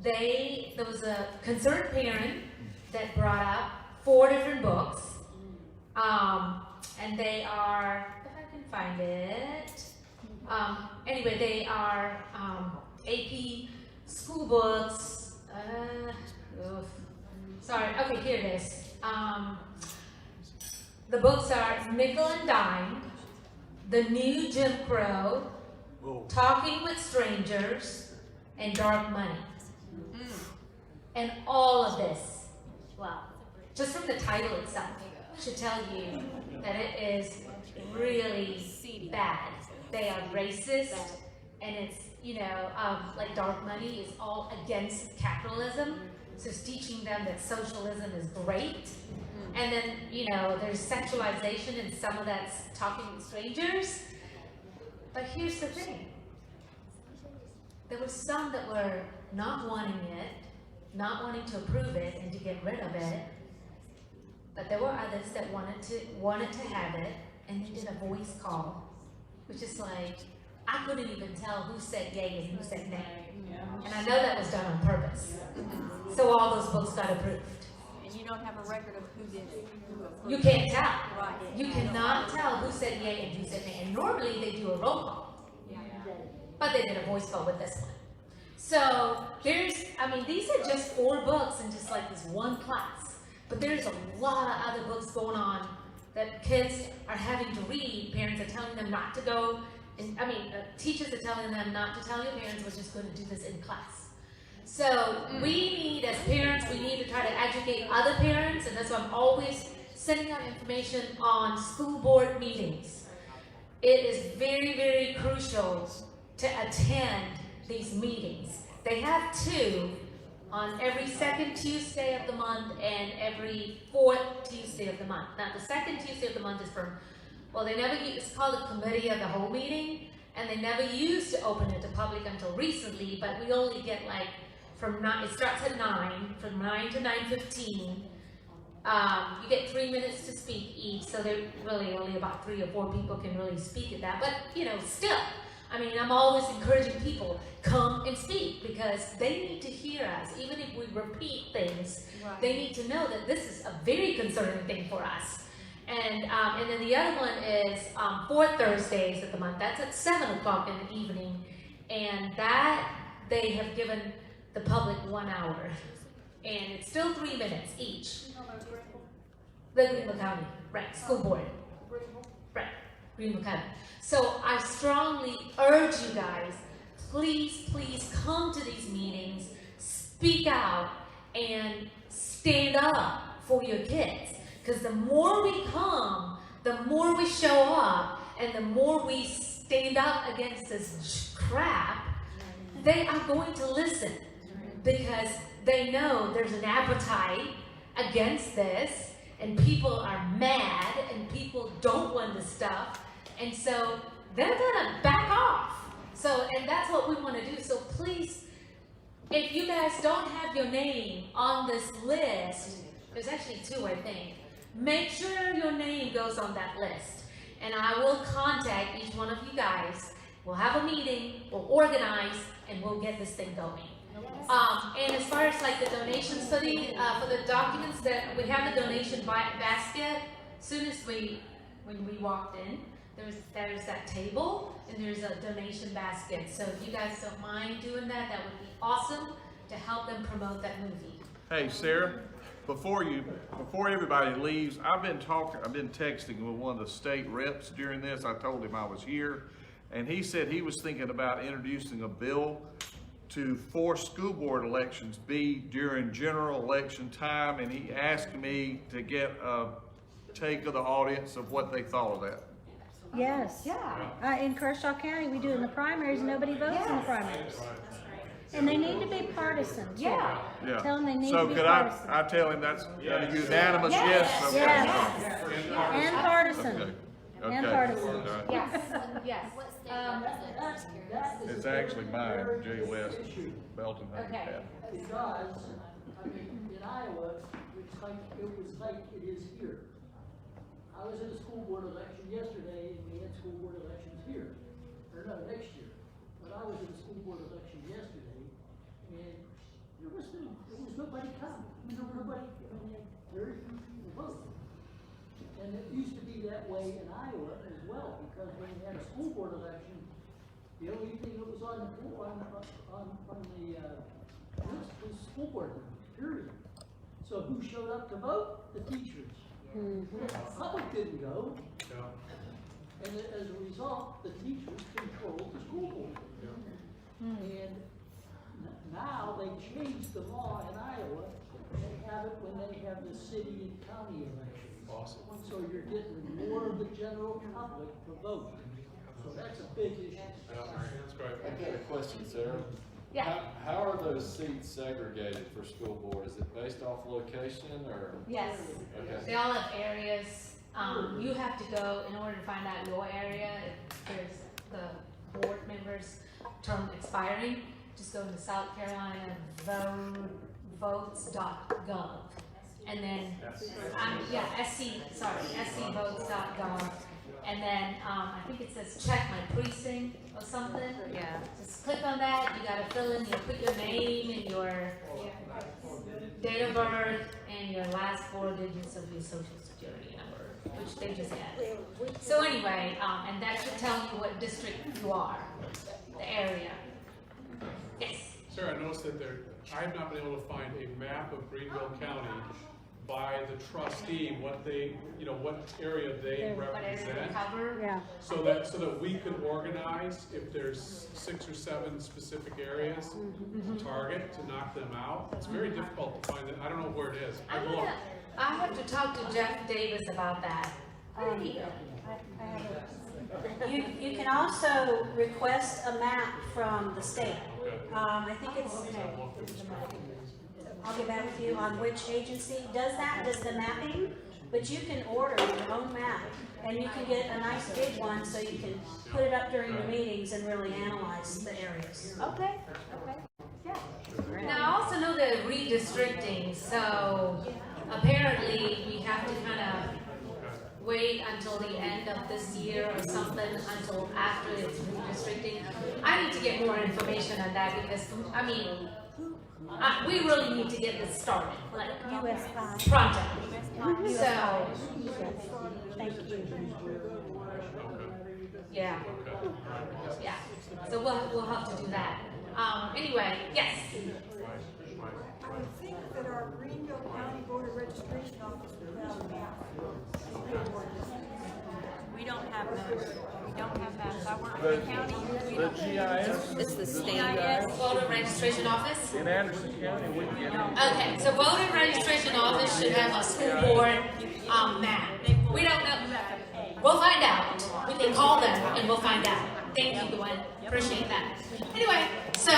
Speaker 3: there was a concerned parent that brought up 4 different books, and they are, if I can find it, anyway, they are AP school books, sorry, okay, here it is. The books are Nickel and Dime, The New Jim Crow, Talking with Strangers, and Dark Money. And all of this, well, just from the title itself, should tell you that it is really bad. They are racist, and it's, you know, like Dark Money is all against capitalism, so it's teaching them that socialism is great,
Speaker 8: And then, you know, there's sexualization and some of that's talking to strangers. But here's the thing. There were some that were not wanting it, not wanting to approve it and to get rid of it. But there were others that wanted to have it, and they did a voice call, which is like, I couldn't even tell who said yay and who said nay. And I know that was done on purpose. So all those books got approved.
Speaker 17: And you don't have a record of who did it.
Speaker 8: You can't tell.
Speaker 17: Right.
Speaker 8: You cannot tell who said yay and who said nay. And normally they do a roll call. But they did a voice call with this one. So these are just 4 books in just like this one class. But there's a lot of other books going on that kids are having to read. Parents are telling them not to go. Teachers are telling them not to tell your parents we're just going to do this in class. So we need, as parents, we need to try to educate other parents, and that's why I'm always sending out information on school board meetings. It is very, very crucial to attend these meetings. They have 2 on every 2nd Tuesday of the month and every 4th Tuesday of the month. Now the 2nd Tuesday of the month is it's called a committee of the whole meeting, and they never used to open it to public until recently, but we only get like it starts at 9, from 9 to 9:15. You get 3 minutes to speak each, so there really only about 3 or 4 people can really speak at that, but still, I'm always encouraging people, come and speak, because they need to hear us. Even if we repeat things, they need to know that this is a very concerning thing for us. And then the other one is 4 Thursdays of the month. That's at 7 o'clock in the evening, and that they have given the public 1 hour, and it's still 3 minutes each. The Greenville County, right? School board, right? Greenville County. So I strongly urge you guys, please come to these meetings, speak out, and stand up for your kids. Because the more we come, the more we show up, and the more we stand up against this crap, they are going to listen. Because they know there's an appetite against this, and people are mad, and people don't want this stuff, and so they're gonna back off. And that's what we want to do. So please, if you guys don't have your name on this list, there's actually 2, I think. Make sure your name goes on that list, and I will contact each one of you guys. We'll have a meeting, we'll organize, and we'll get this thing going. And as far as like the donations for the documents, that we have a donation basket. As soon as when we walked in, there's that table, and there's a donation basket. So if you guys don't mind doing that, that would be awesome to help them promote that movie.
Speaker 9: Hey Sarah, before everybody leaves, I've been texting with one of the state reps during this. I told him I was here, and he said he was thinking about introducing a bill to force school board elections be during general election time, and he asked me to get a take of the audience of what they thought of that.
Speaker 13: Yes. Yeah. In Kershaw County, we do it in the primaries, and nobody votes in the primaries. And they need to be partisan, too. Yeah. Tell them they need to be partisan.
Speaker 9: So could I tell him that's a unanimous yes? Okay.
Speaker 13: Yes. And partisan.
Speaker 9: Okay.
Speaker 13: And partisan.
Speaker 7: Yes.
Speaker 9: It's actually mine, Jay West, Belton Handicap.
Speaker 23: Because, in Iowa, it was like it is here. I was in a school board election yesterday, and we had school board elections here, or no, next year. But I was in a school board election yesterday, and there was nobody coming. There were very few people voting. And it used to be that way in Iowa as well, because when you had a school board election, the only thing that was on the list was school board members, period. So who showed up to vote? The teachers. The public didn't go. And as a result, the teachers controlled the school board. And now they changed the law in Iowa and have it when they have the city and county elections.
Speaker 5: Awesome.
Speaker 23: So you're getting more of the general public to vote. So that's a big issue.
Speaker 5: That's great. I got a question, Sarah.
Speaker 8: Yeah.
Speaker 5: How are those seats segregated for school board? Is it based off location or?
Speaker 8: Yes.
Speaker 5: Okay.
Speaker 8: They all have areas. You have to go in order to find out your area. If there's the board members' term expiring, just go to South Carolina votes.gov. And then, scvotes.gov. And then, I think it says check my precinct or something.
Speaker 6: Yeah.
Speaker 8: Just click on that, you gotta fill in, put your name and your date of birth and your last 4 digits of your social security number, which they just added. So anyway, and that should tell you what district you are, the area. Yes?
Speaker 16: Sir, I noticed that I have not been able to find a map of Greenville County by the trustee, what area they represent.
Speaker 13: Yeah.
Speaker 16: So that we could organize, if there's 6 or 7 specific areas to target, to knock them out. It's very difficult to find it. I don't know where it is.
Speaker 8: I have to talk to Jeff Davis about that.
Speaker 3: You can also request a map from the state. I think it's, I'll get back with you on which agency does the mapping, but you can order your own map, and you can get a nice big one so you can put it up during the meetings and really analyze the areas.
Speaker 8: Okay. Yeah. Now, I also know they're redistricting, so apparently we have to kind of wait until the end of this year or something, until after it's redistricting. I need to get more information on that because, we really need to get this started, like
Speaker 13: USPIE.
Speaker 8: pronto.
Speaker 13: USPIE.
Speaker 8: So,
Speaker 13: Thank you.
Speaker 8: yeah. So we'll have to do that. Anyway, yes.
Speaker 11: I would think that our Greenville County Voter Registration Office would have a map.
Speaker 17: We don't have those. We don't have maps. I work for the county.
Speaker 9: The GIS?
Speaker 17: It's the state.
Speaker 8: Voter registration office?
Speaker 9: In Anderson County, we can get it.
Speaker 8: Okay, so voter registration office should have a school board, map. We don't know. We'll find out. We can call them and we'll find out. Thank you, Gwen. Appreciate that. Anyway, so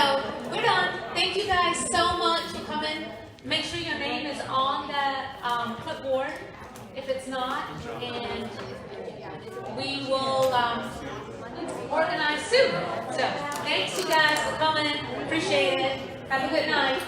Speaker 8: we're done. Thank you guys so much for coming. Make sure your name is on the clipboard if it's not, and we will organize soon. So thanks you guys for coming. Appreciate it. Have a good night.